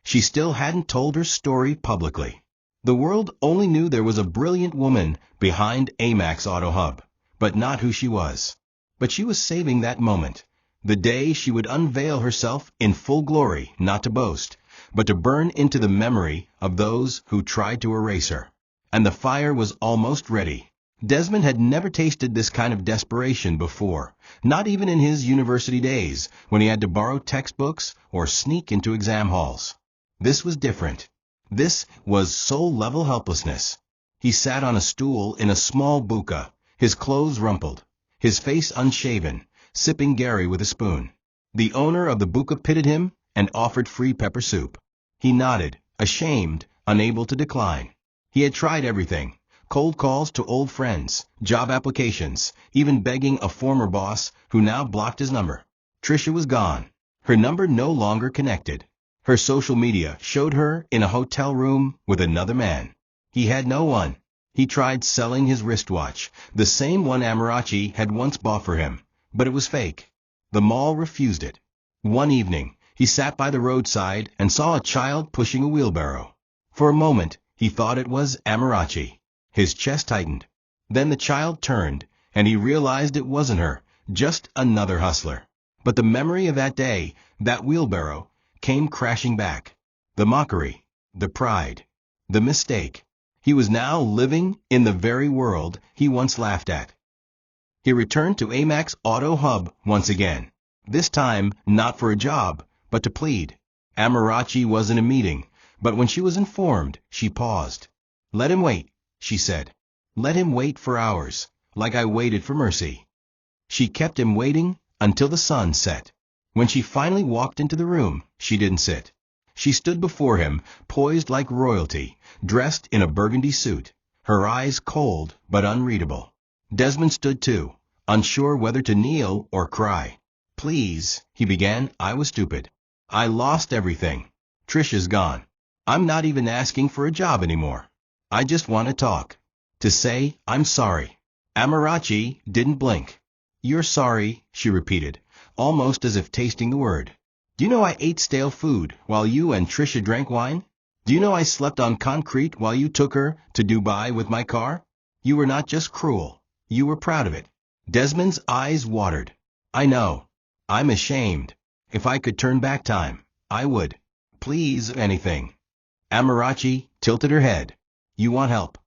She still hadn't told her story publicly. The world only knew there was a brilliant woman behind Amax Auto Hub, but not who she was. But she was saving that moment, the day she would unveil herself in full glory, not to boast, but to burn into the memory of those who tried to erase her. And the fire was almost ready. Desmond had never tasted this kind of desperation before, not even in his university days, when he had to borrow textbooks or sneak into exam halls. This was different. This was soul-level helplessness. He sat on a stool in a small buka, his clothes rumpled, his face unshaven, sipping Gary with a spoon. The owner of the buka pitied him and offered free pepper soup. He nodded, ashamed, unable to decline. He had tried everything. Cold calls to old friends, job applications, even begging a former boss who now blocked his number. Trisha was gone. Her number no longer connected. Her social media showed her in a hotel room with another man. He had no one. He tried selling his wristwatch, the same one Amarachi had once bought for him, but it was fake. The mall refused it. One evening, he sat by the roadside and saw a child pushing a wheelbarrow. For a moment, he thought it was Amarachi. His chest tightened. Then the child turned, and he realized it wasn't her, just another hustler. But the memory of that day, that wheelbarrow, came crashing back. The mockery, the pride, the mistake. He was now living in the very world he once laughed at. He returned to Amax Auto Hub once again. This time, not for a job, but to plead. Amarachi was in a meeting, but when she was informed, she paused. Let him wait, she said. Let him wait for hours, like I waited for mercy. She kept him waiting until the sun set. When she finally walked into the room, she didn't sit. She stood before him, poised like royalty, dressed in a burgundy suit, her eyes cold but unreadable. Desmond stood too, unsure whether to kneel or cry. Please, he began, I was stupid. I lost everything. Trisha's gone. I'm not even asking for a job anymore. I just want to talk. To say, I'm sorry. Amarachi didn't blink. You're sorry, she repeated, almost as if tasting the word. Do you know I ate stale food while you and Trisha drank wine? Do you know I slept on concrete while you took her to Dubai with my car? You were not just cruel. You were proud of it. Desmond's eyes watered. I know. I'm ashamed. If I could turn back time, I would. Please, anything. Amarachi tilted her head. You want help?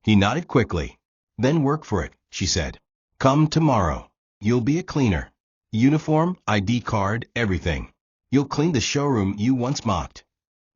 He nodded quickly. Then work for it, she said. Come tomorrow. You'll be a cleaner. Uniform, ID card, everything. You'll clean the showroom you once mocked.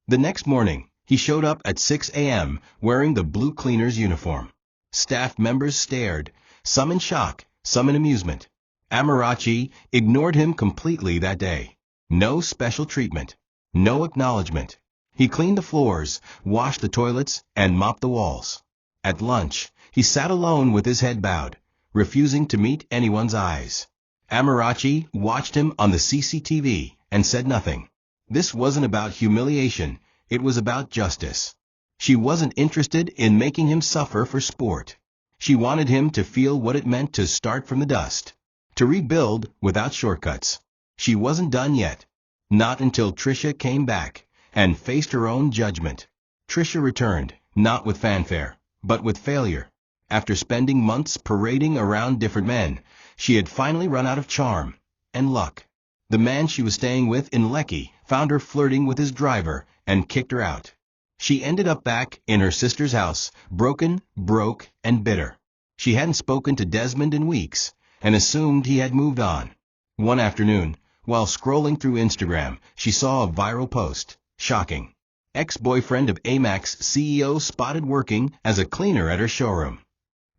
The next morning, he showed up at 6 a.m. wearing the blue cleaner's uniform. Staff members stared, some in shock, some in amusement. Amarachi ignored him completely that day. No special treatment. No acknowledgement. He cleaned the floors, washed the toilets, and mopped the walls. At lunch, he sat alone with his head bowed, refusing to meet anyone's eyes. Amarachi watched him on the CCTV and said nothing. This wasn't about humiliation, it was about justice. She wasn't interested in making him suffer for sport. She wanted him to feel what it meant to start from the dust, to rebuild without shortcuts. She wasn't done yet. Not until Trisha came back and faced her own judgment. Trisha returned, not with fanfare, but with failure. After spending months parading around different men, she had finally run out of charm and luck. The man she was staying with in Lekki found her flirting with his driver and kicked her out. She ended up back in her sister's house, broken, broke, and bitter. She hadn't spoken to Desmond in weeks and assumed he had moved on. One afternoon, while scrolling through Instagram, she saw a viral post. Shocking. Ex-boyfriend of Amax CEO spotted working as a cleaner at her showroom.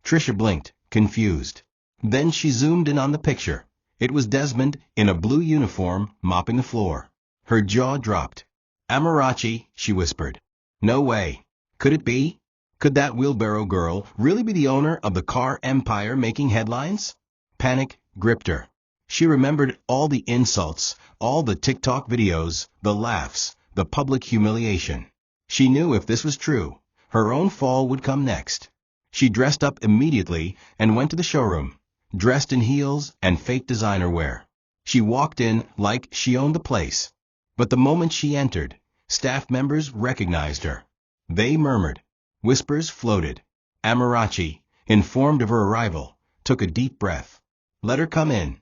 Trisha blinked, confused. Then she zoomed in on the picture. It was Desmond in a blue uniform mopping the floor. Her jaw dropped. "Amarachi," she whispered. "No way. Could it be? Could that wheelbarrow girl really be the owner of the car empire making headlines?" Panic gripped her. She remembered all the insults, all the TikTok videos, the laughs, the public humiliation. She knew if this was true, her own fall would come next. She dressed up immediately and went to the showroom, dressed in heels and fake designer wear. She walked in like she owned the place. But the moment she entered, staff members recognized her. They murmured. Whispers floated. Amarachi, informed of her arrival, took a deep breath. "Let her come in."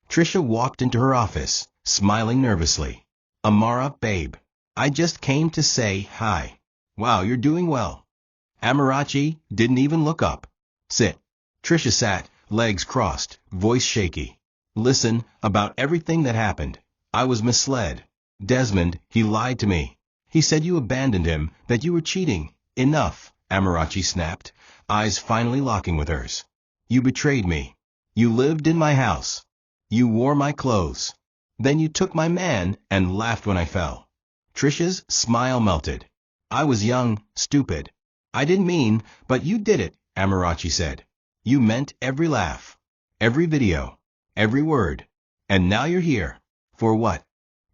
Trisha walked into her office, smiling nervously. "Amara, babe. I just came to say hi. Wow, you're doing well." Amarachi didn't even look up. "Sit." Trisha sat, legs crossed, voice shaky. "Listen, about everything that happened. I was misled. Desmond, he lied to me. He said you abandoned him, that you were cheating. Enough," Amarachi snapped, eyes finally locking with hers. "You betrayed me. You lived in my house. You wore my clothes. Then you took my man and laughed when I fell." Trisha's smile melted. "I was young, stupid. I didn't mean, but you did it," Amarachi said. "You meant every laugh, every video, every word. And now you're here. For what?"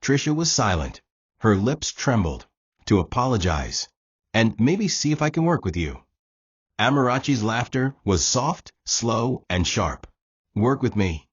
Trisha was silent. Her lips trembled. "To apologize. And maybe see if I can work with you." Amarachi's laughter was soft, slow, and sharp. "Work with me?"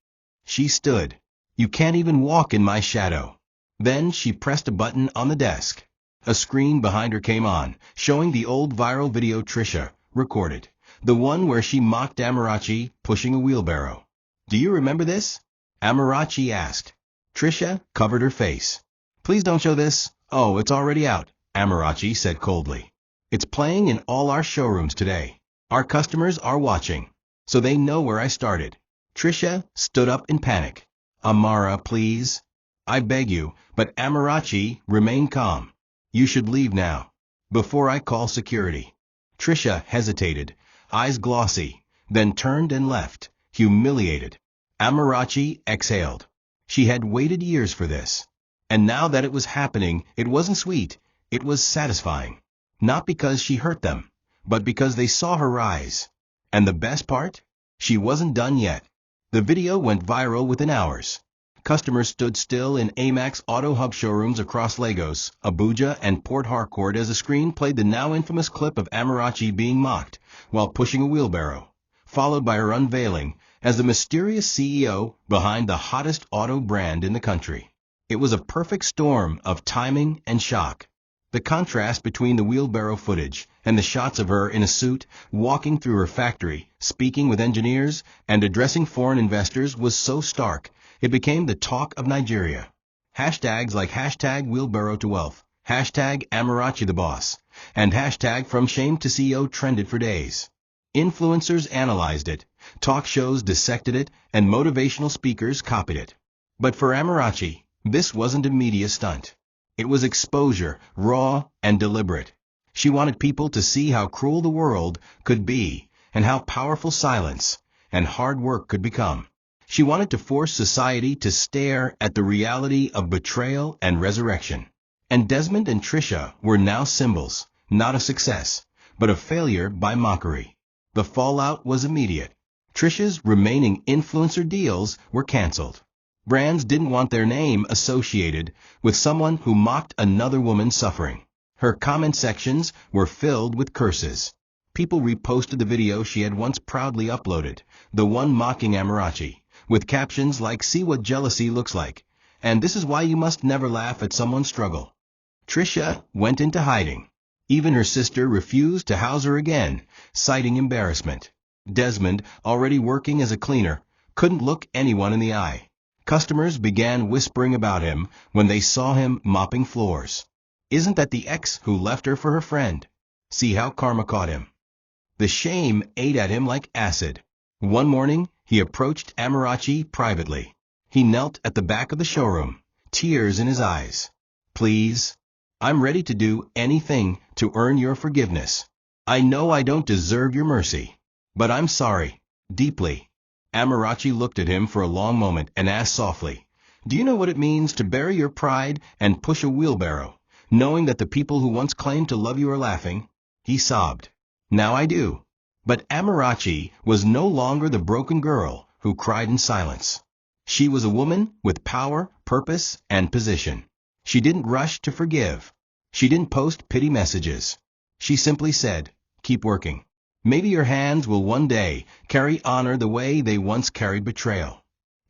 She stood. "You can't even walk in my shadow." Then she pressed a button on the desk. A screen behind her came on, showing the old viral video Trisha recorded, the one where she mocked Amarachi pushing a wheelbarrow. "Do you remember this?" Amarachi asked. Trisha covered her face. "Please don't show this." "Oh, it's already out," Amarachi said coldly. "It's playing in all our showrooms today. Our customers are watching, so they know where I started." Trisha stood up in panic. "Amara, please. I beg you," but Amarachi remained calm. "You should leave now, before I call security." Trisha hesitated, eyes glossy, then turned and left, humiliated. Amarachi exhaled. She had waited years for this. And now that it was happening, it wasn't sweet, it was satisfying. Not because she hurt them, but because they saw her rise. And the best part? She wasn't done yet. The video went viral within hours. Customers stood still in Amax Auto Hub showrooms across Lagos, Abuja, and Port Harcourt as a screen played the now infamous clip of Amarachi being mocked while pushing a wheelbarrow, followed by her unveiling as the mysterious CEO behind the hottest auto brand in the country. It was a perfect storm of timing and shock. The contrast between the wheelbarrow footage and the shots of her in a suit, walking through her factory, speaking with engineers, and addressing foreign investors was so stark, it became the talk of Nigeria. Hashtags like hashtag wheelbarrow to wealth, hashtag Amarachi the boss, and hashtag from shame to CEO trended for days. Influencers analyzed it, talk shows dissected it, and motivational speakers copied it. But for Amarachi, this wasn't a media stunt. It was exposure, raw and deliberate. She wanted people to see how cruel the world could be and how powerful silence and hard work could become. She wanted to force society to stare at the reality of betrayal and resurrection. And Desmond and Trisha were now symbols, not a success, but a failure by mockery. The fallout was immediate. Trisha's remaining influencer deals were canceled. Brands didn't want their name associated with someone who mocked another woman's suffering. Her comment sections were filled with curses. People reposted the video she had once proudly uploaded, the one mocking Amarachi, with captions like "See what jealousy looks like," and "This is why you must never laugh at someone's struggle." Trisha went into hiding. Even her sister refused to house her again, citing embarrassment. Desmond, already working as a cleaner, couldn't look anyone in the eye. Customers began whispering about him when they saw him mopping floors. Isn't that the ex who left her for her friend? See how karma caught him. The shame ate at him like acid. One morning, he approached Amarachi privately. He knelt at the back of the showroom, tears in his eyes. Please, I'm ready to do anything to earn your forgiveness. I know I don't deserve your mercy, but I'm sorry, deeply. Amarachi looked at him for a long moment and asked softly, do you know what it means to bury your pride and push a wheelbarrow, knowing that the people who once claimed to love you are laughing? He sobbed. Now I do. But Amarachi was no longer the broken girl who cried in silence. She was a woman with power, purpose, and position. She didn't rush to forgive. She didn't post pity messages. She simply said, keep working. Maybe your hands will one day carry honor the way they once carried betrayal.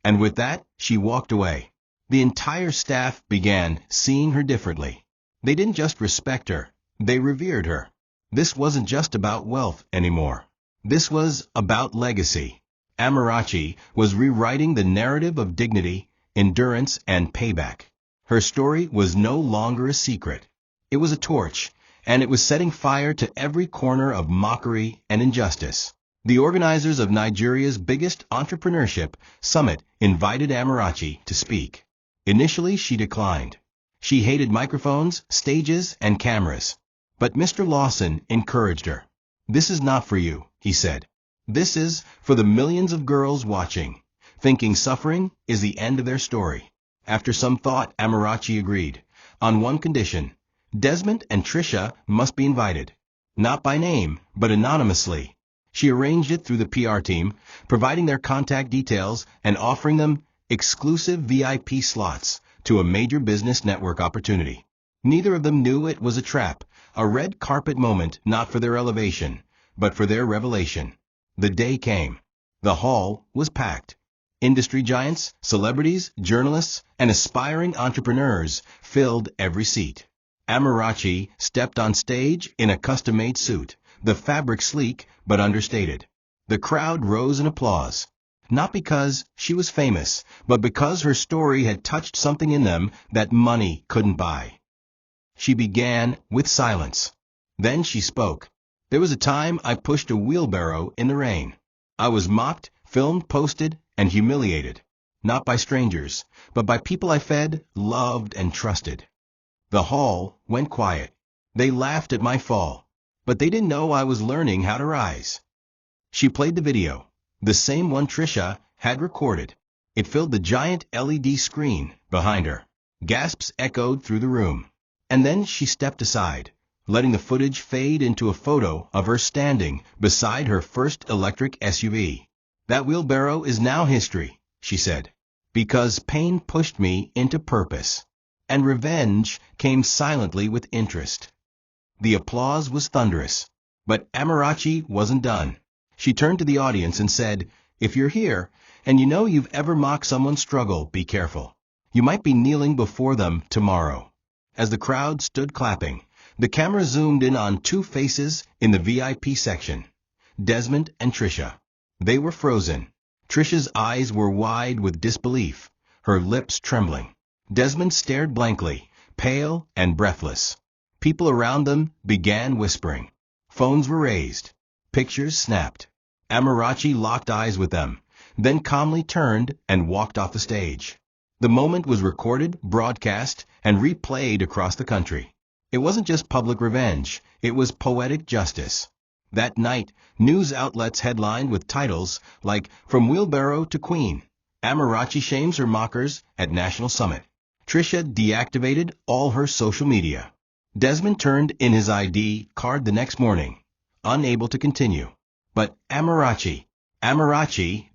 And with that, she walked away. The entire staff began seeing her differently. They didn't just respect her, they revered her. This wasn't just about wealth anymore. This was about legacy. Amarachi was rewriting the narrative of dignity, endurance, and payback. Her story was no longer a secret. It was a torch, and it was setting fire to every corner of mockery and injustice. The organizers of Nigeria's biggest entrepreneurship summit invited Amarachi to speak. Initially, she declined. She hated microphones, stages, and cameras. But Mr. Lawson encouraged her. This is not for you, he said. This is for the millions of girls watching, thinking suffering is the end of their story. After some thought, Amarachi agreed, on one condition. Desmond and Trisha must be invited. Not by name, but anonymously. She arranged it through the PR team, providing their contact details and offering them exclusive VIP slots to a major business network opportunity. Neither of them knew it was a trap, a red carpet moment not for their elevation, but for their revelation. The day came. The hall was packed. Industry giants, celebrities, journalists, and aspiring entrepreneurs filled every seat. Amarachi stepped on stage in a custom-made suit, the fabric sleek but understated. The crowd rose in applause, not because she was famous, but because her story had touched something in them that money couldn't buy. She began with silence. Then she spoke. There was a time I pushed a wheelbarrow in the rain. I was mocked, filmed, posted, and humiliated, not by strangers, but by people I fed, loved, and trusted. The hall went quiet. They laughed at my fall, but they didn't know I was learning how to rise. She played the video, the same one Trisha had recorded. It filled the giant LED screen behind her. Gasps echoed through the room. And then she stepped aside, letting the footage fade into a photo of her standing beside her first electric SUV. That wheelbarrow is now history, she said, because pain pushed me into purpose. And revenge came silently with interest. The applause was thunderous, but Amarachi wasn't done. She turned to the audience and said, if you're here, and you know you've ever mocked someone's struggle, be careful. You might be kneeling before them tomorrow. As the crowd stood clapping, the camera zoomed in on two faces in the VIP section, Desmond and Trisha. They were frozen. Trisha's eyes were wide with disbelief, her lips trembling. Desmond stared blankly, pale and breathless. People around them began whispering. Phones were raised. Pictures snapped. Amarachi locked eyes with them, then calmly turned and walked off the stage. The moment was recorded, broadcast, and replayed across the country. It wasn't just public revenge, it was poetic justice. That night, news outlets headlined with titles like From Wheelbarrow to Queen, Amarachi shames her mockers at National Summit. Trisha deactivated all her social media. Desmond turned in his ID card the next morning, unable to continue. But Amarachi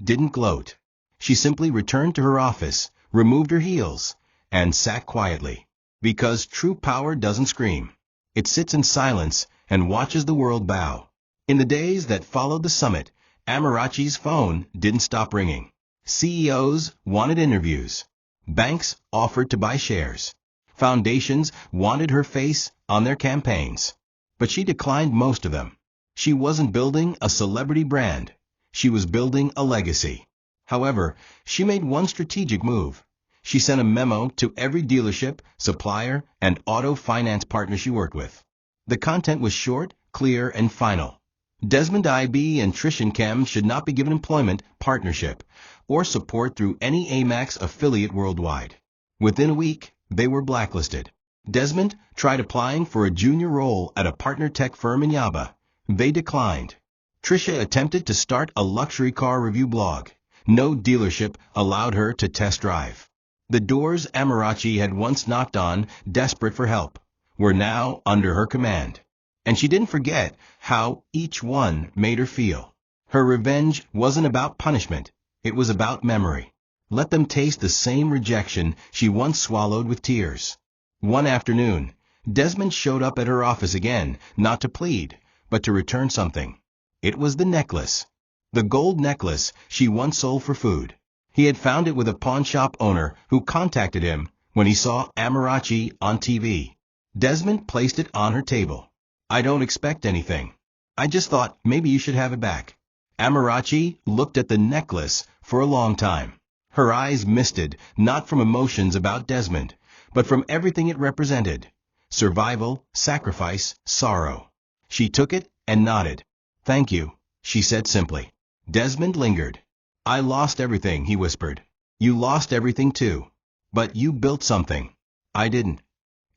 didn't gloat. She simply returned to her office, removed her heels, and sat quietly. Because true power doesn't scream. It sits in silence and watches the world bow. In the days that followed the summit, Amarachi's phone didn't stop ringing. CEOs wanted interviews. Banks offered to buy shares. Foundations wanted her face on their campaigns. But she declined most of them. She wasn't building a celebrity brand. She was building a legacy. However, she made one strategic move. She sent a memo to every dealership, supplier, and auto finance partner she worked with. The content was short, clear, and final. Desmond IB and Trish Chem should not be given employment, partnership, or support through any Amax affiliate worldwide. Within a week, they were blacklisted. Desmond tried applying for a junior role at a partner tech firm in Yaba. They declined. Trisha attempted to start a luxury car review blog. No dealership allowed her to test drive. The doors Amarachi had once knocked on, desperate for help, were now under her command. And she didn't forget how each one made her feel. Her revenge wasn't about punishment. It was about memory. Let them taste the same rejection she once swallowed with tears. One afternoon, Desmond showed up at her office again, not to plead, but to return something. It was the necklace. The gold necklace she once sold for food. He had found it with a pawnshop owner who contacted him when he saw Amarachi on TV. Desmond placed it on her table. "I don't expect anything. I just thought maybe you should have it back." Amarachi looked at the necklace for a long time. Her eyes misted, not from emotions about Desmond, but from everything it represented. Survival, sacrifice, sorrow. She took it and nodded. "Thank you," she said simply. Desmond lingered. "I lost everything," he whispered. "You lost everything too. But you built something. I didn't."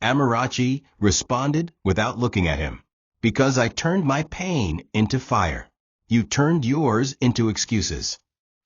Amarachi responded without looking at him. "Because I turned my pain into fire. You turned yours into excuses."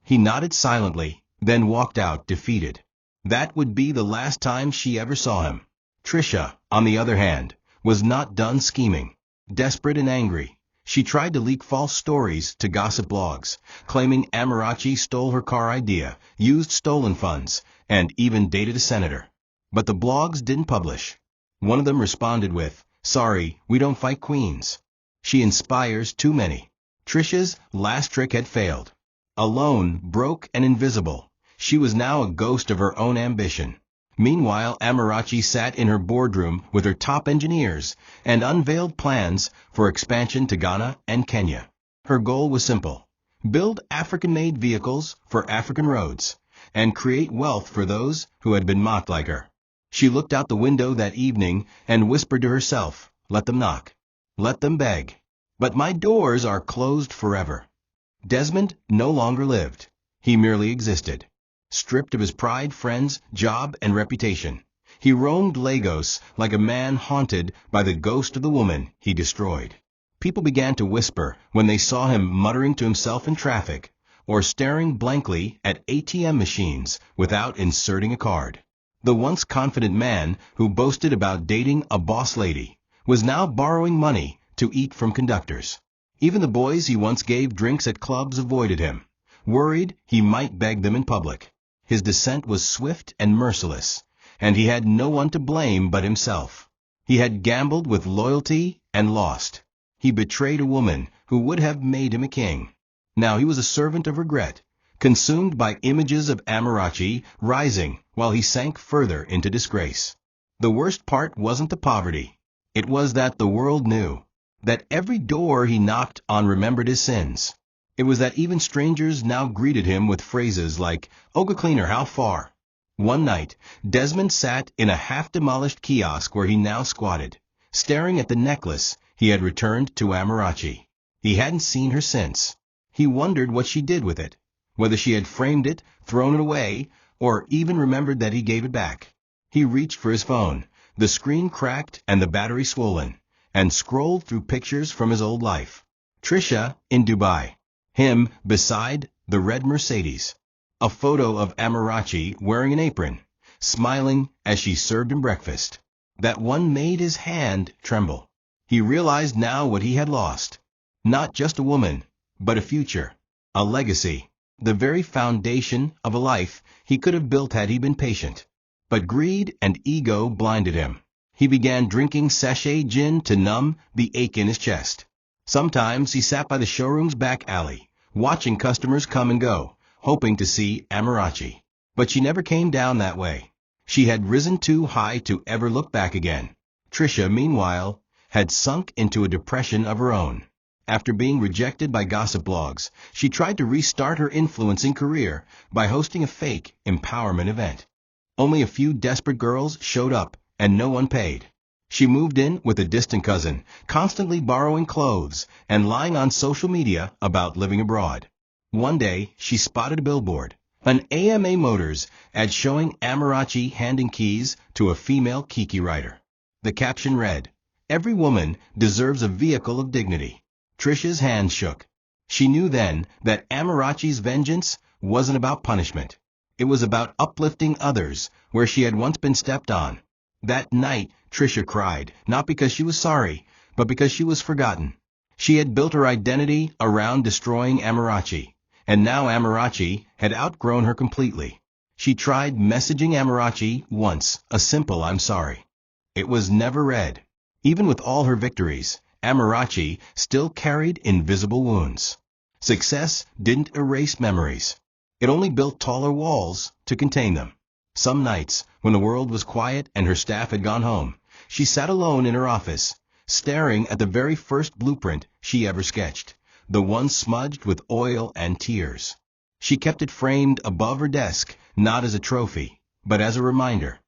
He nodded silently, then walked out defeated. That would be the last time she ever saw him. Trisha, on the other hand, was not done scheming. Desperate and angry, she tried to leak false stories to gossip blogs, claiming Amarachi stole her car idea, used stolen funds, and even dated a senator. But the blogs didn't publish. One of them responded with, "Sorry, we don't fight queens. She inspires too many." Trisha's last trick had failed. Alone, broke, and invisible, she was now a ghost of her own ambition. Meanwhile, Amarachi sat in her boardroom with her top engineers and unveiled plans for expansion to Ghana and Kenya. Her goal was simple: build African-made vehicles for African roads and create wealth for those who had been mocked like her. She looked out the window that evening and whispered to herself, "Let them knock. Let them beg. But my doors are closed forever." Desmond no longer lived. He merely existed. Stripped of his pride, friends, job, and reputation, he roamed Lagos like a man haunted by the ghost of the woman he destroyed. People began to whisper when they saw him muttering to himself in traffic or staring blankly at ATM machines without inserting a card. The once confident man who boasted about dating a boss lady was now borrowing money to eat from conductors. Even the boys he once gave drinks at clubs avoided him, worried he might beg them in public. His descent was swift and merciless, and he had no one to blame but himself. He had gambled with loyalty and lost. He betrayed a woman who would have made him a king. Now he was a servant of regret, consumed by images of Amarachi rising while he sank further into disgrace. The worst part wasn't the poverty. It was that the world knew. That every door he knocked on remembered his sins. It was that even strangers now greeted him with phrases like, "Oga Cleaner, how far?" One night, Desmond sat in a half-demolished kiosk where he now squatted, staring at the necklace he had returned to Amarachi. He hadn't seen her since. He wondered what she did with it, whether she had framed it, thrown it away, or even remembered that he gave it back. He reached for his phone, the screen cracked and the battery swollen, and scrolled through pictures from his old life. Trisha in Dubai. Him beside the red Mercedes. A photo of Amarachi wearing an apron, smiling as she served him breakfast. That one made his hand tremble. He realized now what he had lost. Not just a woman, but a future, a legacy, the very foundation of a life he could have built had he been patient. But greed and ego blinded him. He began drinking sachet gin to numb the ache in his chest. Sometimes he sat by the showroom's back alley, watching customers come and go, hoping to see Amarachi. But she never came down that way. She had risen too high to ever look back again. Trisha, meanwhile, had sunk into a depression of her own. After being rejected by gossip blogs, she tried to restart her influencing career by hosting a fake empowerment event. Only a few desperate girls showed up, and no one paid. She moved in with a distant cousin, constantly borrowing clothes and lying on social media about living abroad. One day, she spotted a billboard, an AMA Motors ad showing Amarachi handing keys to a female Kiki rider. The caption read, "Every woman deserves a vehicle of dignity." Trisha's hands shook. She knew then that Amarachi's vengeance wasn't about punishment. It was about uplifting others where she had once been stepped on. That night, Trisha cried, not because she was sorry, but because she was forgotten. She had built her identity around destroying Amarachi, and now Amarachi had outgrown her completely. She tried messaging Amarachi once, a simple "I'm sorry." It was never read. Even with all her victories, Amarachi still carried invisible wounds. Success didn't erase memories. It only built taller walls to contain them. Some nights, when the world was quiet and her staff had gone home, she sat alone in her office, staring at the very first blueprint she ever sketched, the one smudged with oil and tears. She kept it framed above her desk, not as a trophy, but as a reminder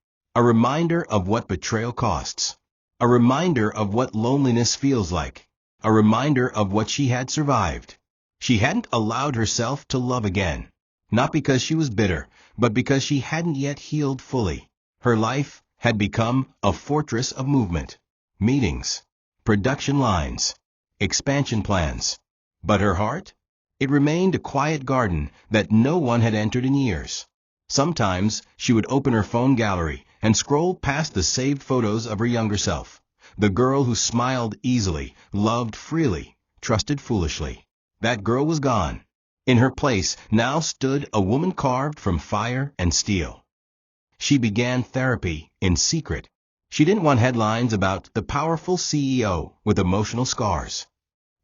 of what betrayal costs, a reminder of what loneliness feels like, a reminder of what she had survived. She hadn't allowed herself to love again, not because she was bitter, but because she hadn't yet healed fully. Her life had become a fortress of movement, meetings, production lines, expansion plans. But her heart? It remained a quiet garden that no one had entered in years. Sometimes she would open her phone gallery and scroll past the saved photos of her younger self, the girl who smiled easily, loved freely, trusted foolishly. That girl was gone. In her place now stood a woman carved from fire and steel. She began therapy in secret. She didn't want headlines about the powerful CEO with emotional scars.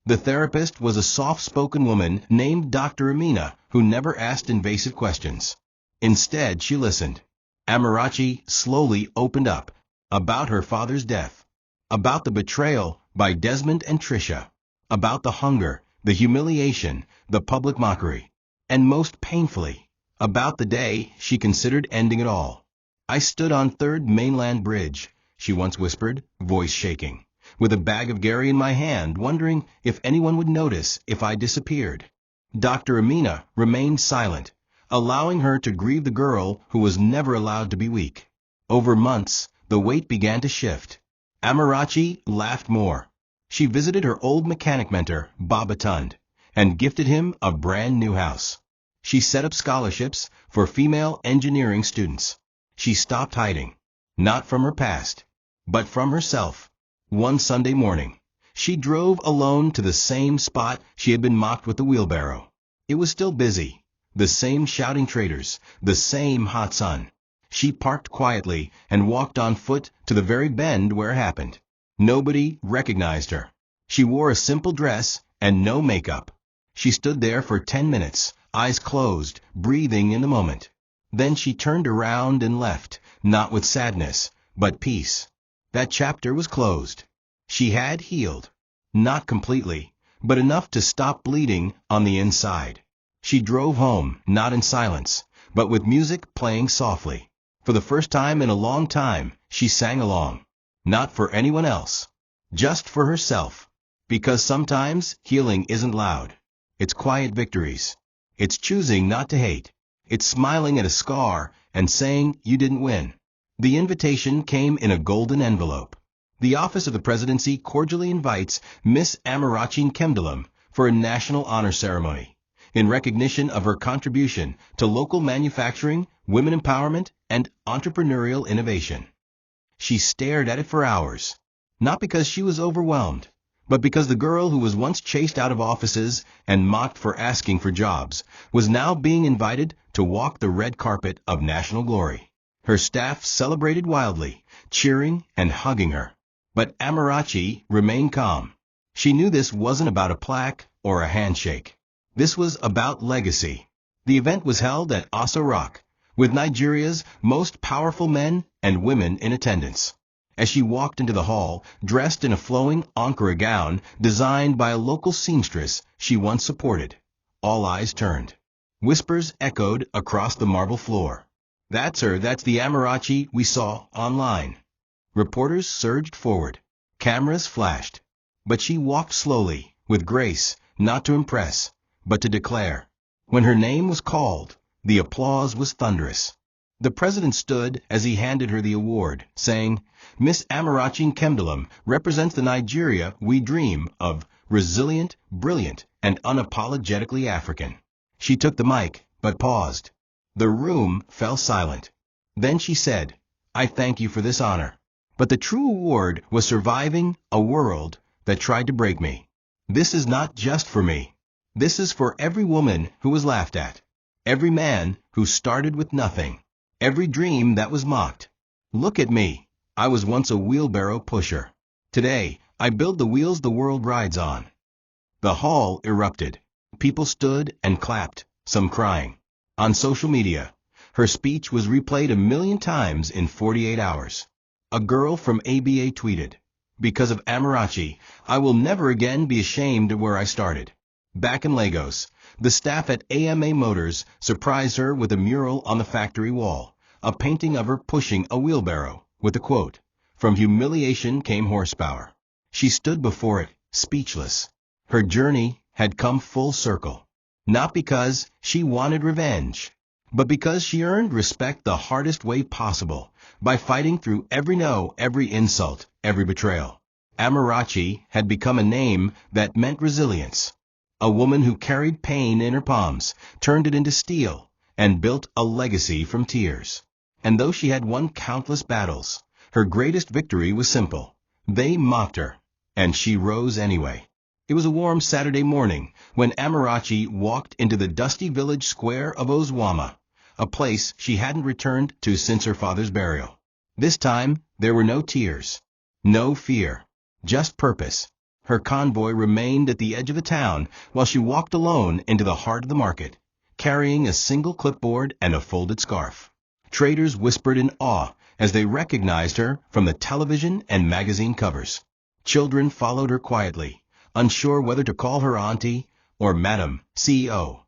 The therapist was a soft-spoken woman named Dr. Amina who never asked invasive questions. Instead, she listened. Amarachi slowly opened up about her father's death, about the betrayal by Desmond and Trisha, about the hunger, the humiliation, the public mockery, and most painfully, about the day she considered ending it all. "I stood on Third Mainland Bridge," she once whispered, voice shaking, "with a bag of Gary in my hand, wondering if anyone would notice if I disappeared." Dr. Amina remained silent, allowing her to grieve the girl who was never allowed to be weak. Over months, the weight began to shift. Amarachi laughed more. She visited her old mechanic mentor, Baba Tund, and gifted him a brand new house. She set up scholarships for female engineering students. She stopped hiding, not from her past, but from herself. One Sunday morning, she drove alone to the same spot she had been mocked with the wheelbarrow. It was still busy, the same shouting traders, the same hot sun. She parked quietly and walked on foot to the very bend where it happened. Nobody recognized her. She wore a simple dress and no makeup. She stood there for 10 minutes, eyes closed, breathing in the moment. Then she turned around and left, not with sadness, but peace. That chapter was closed. She had healed. Not completely, but enough to stop bleeding on the inside. She drove home, not in silence, but with music playing softly. For the first time in a long time, she sang along. Not for anyone else, just for herself. Because sometimes healing isn't loud. It's quiet victories. It's choosing not to hate. It's smiling at a scar and saying you didn't win. The invitation came in a golden envelope. The Office of the Presidency cordially invites Miss Amarachi Kemdalam for a national honor ceremony, in recognition of her contribution to local manufacturing, women empowerment, and entrepreneurial innovation. She stared at it for hours, not because she was overwhelmed, but because the girl who was once chased out of offices and mocked for asking for jobs was now being invited to walk the red carpet of national glory. Her staff celebrated wildly, cheering and hugging her. But Amarachi remained calm. She knew this wasn't about a plaque or a handshake. This was about legacy. The event was held at Aso Rock, with Nigeria's most powerful men and women in attendance. As she walked into the hall, dressed in a flowing Ankara gown designed by a local seamstress she once supported, all eyes turned. Whispers echoed across the marble floor. "That's her, that's the Amarachi we saw online." Reporters surged forward. Cameras flashed. But she walked slowly, with grace, not to impress, but to declare. When her name was called, the applause was thunderous. The president stood as he handed her the award, saying, "Miss Amarachi Nkemdalam represents the Nigeria we dream of, resilient, brilliant, and unapologetically African." She took the mic, but paused. The room fell silent. Then she said, "I thank you for this honor. But the true award was surviving a world that tried to break me. This is not just for me. This is for every woman who was laughed at, every man who started with nothing, every dream that was mocked. Look at me. I was once a wheelbarrow pusher. Today, I build the wheels the world rides on." The hall erupted. People stood and clapped, some crying. On social media, her speech was replayed 1,000,000 times in 48 hours. A girl from ABA tweeted, "Because of Amarachi, I will never again be ashamed of where I started." Back in Lagos, the staff at AMA Motors surprised her with a mural on the factory wall, a painting of her pushing a wheelbarrow, with the quote, "From humiliation came horsepower." She stood before it, speechless. Her journey had come full circle. Not because she wanted revenge, but because she earned respect the hardest way possible, by fighting through every no, every insult, every betrayal. Amarachi had become a name that meant resilience. A woman who carried pain in her palms, turned it into steel, and built a legacy from tears. And though she had won countless battles, her greatest victory was simple. They mocked her, and she rose anyway. It was a warm Saturday morning when Amarachi walked into the dusty village square of Ozwama, a place she hadn't returned to since her father's burial. This time, there were no tears, no fear, just purpose. Her convoy remained at the edge of the town while she walked alone into the heart of the market, carrying a single clipboard and a folded scarf. Traders whispered in awe as they recognized her from the television and magazine covers. Children followed her quietly, unsure whether to call her auntie or Madam CEO.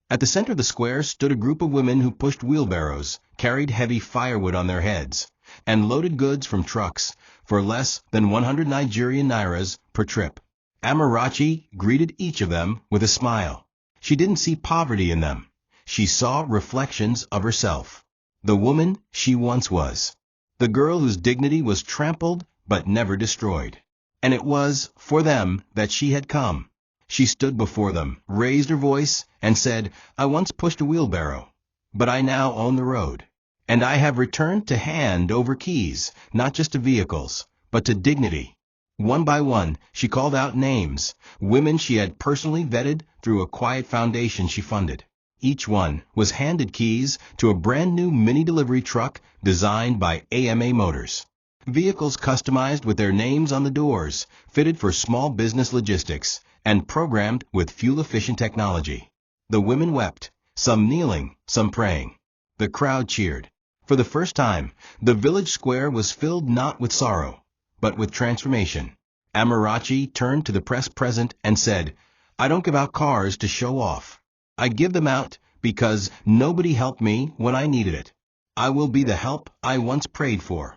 At the center of the square stood a group of women who pushed wheelbarrows, carried heavy firewood on their heads, and loaded goods from trucks for less than 100 Nigerian nairas per trip. Amarachi greeted each of them with a smile. She didn't see poverty in them. She saw reflections of herself, the woman she once was, the girl whose dignity was trampled but never destroyed. And it was for them that she had come. She stood before them, raised her voice, and said, "I once pushed a wheelbarrow, but I now own the road. And I have returned to hand over keys, not just to vehicles, but to dignity." One by one, she called out names, women she had personally vetted through a quiet foundation she funded. Each one was handed keys to a brand new mini delivery truck designed by AMA Motors. Vehicles customized with their names on the doors, fitted for small business logistics, and programmed with fuel-efficient technology. The women wept, some kneeling, some praying. The crowd cheered. For the first time, the village square was filled not with sorrow, but with transformation. Amarachi turned to the press present and said, "I don't give out cars to show off. I give them out because nobody helped me when I needed it. I will be the help I once prayed for."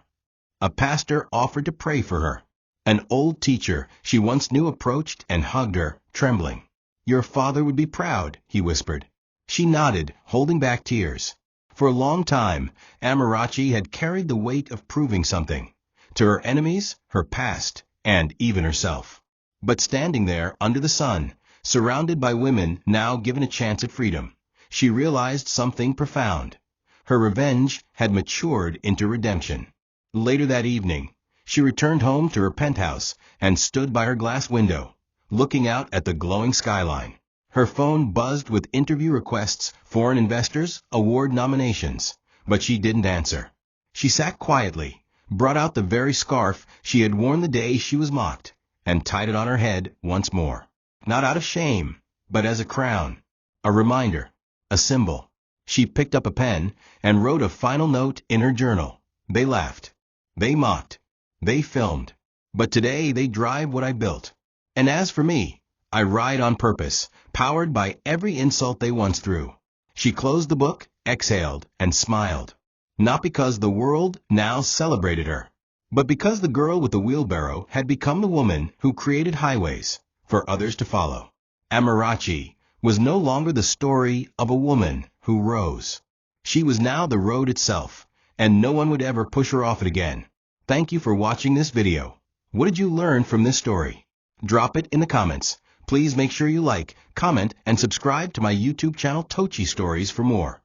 A pastor offered to pray for her. An old teacher she once knew approached and hugged her, trembling. "Your father would be proud," he whispered. She nodded, holding back tears. For a long time, Amarachi had carried the weight of proving something, to her enemies, her past, and even herself. But standing there under the sun, surrounded by women now given a chance at freedom, she realized something profound. Her revenge had matured into redemption. Later that evening, she returned home to her penthouse and stood by her glass window, looking out at the glowing skyline. Her phone buzzed with interview requests, foreign investors, award nominations, but she didn't answer. She sat quietly, brought out the very scarf she had worn the day she was mocked, and tied it on her head once more. Not out of shame, but as a crown, a reminder, a symbol. She picked up a pen and wrote a final note in her journal. They laughed. They mocked. They filmed. But today they drive what I built. And as for me, I ride on purpose, powered by every insult they once threw. She closed the book, exhaled, and smiled. Not because the world now celebrated her, but because the girl with the wheelbarrow had become the woman who created highways for others to follow. Amarachi was no longer the story of a woman who rose. She was now the road itself, and no one would ever push her off it again. Thank you for watching this video. What did you learn from this story? Drop it in the comments. Please make sure you like, comment, and subscribe to my YouTube channel TOCHI Stories for more.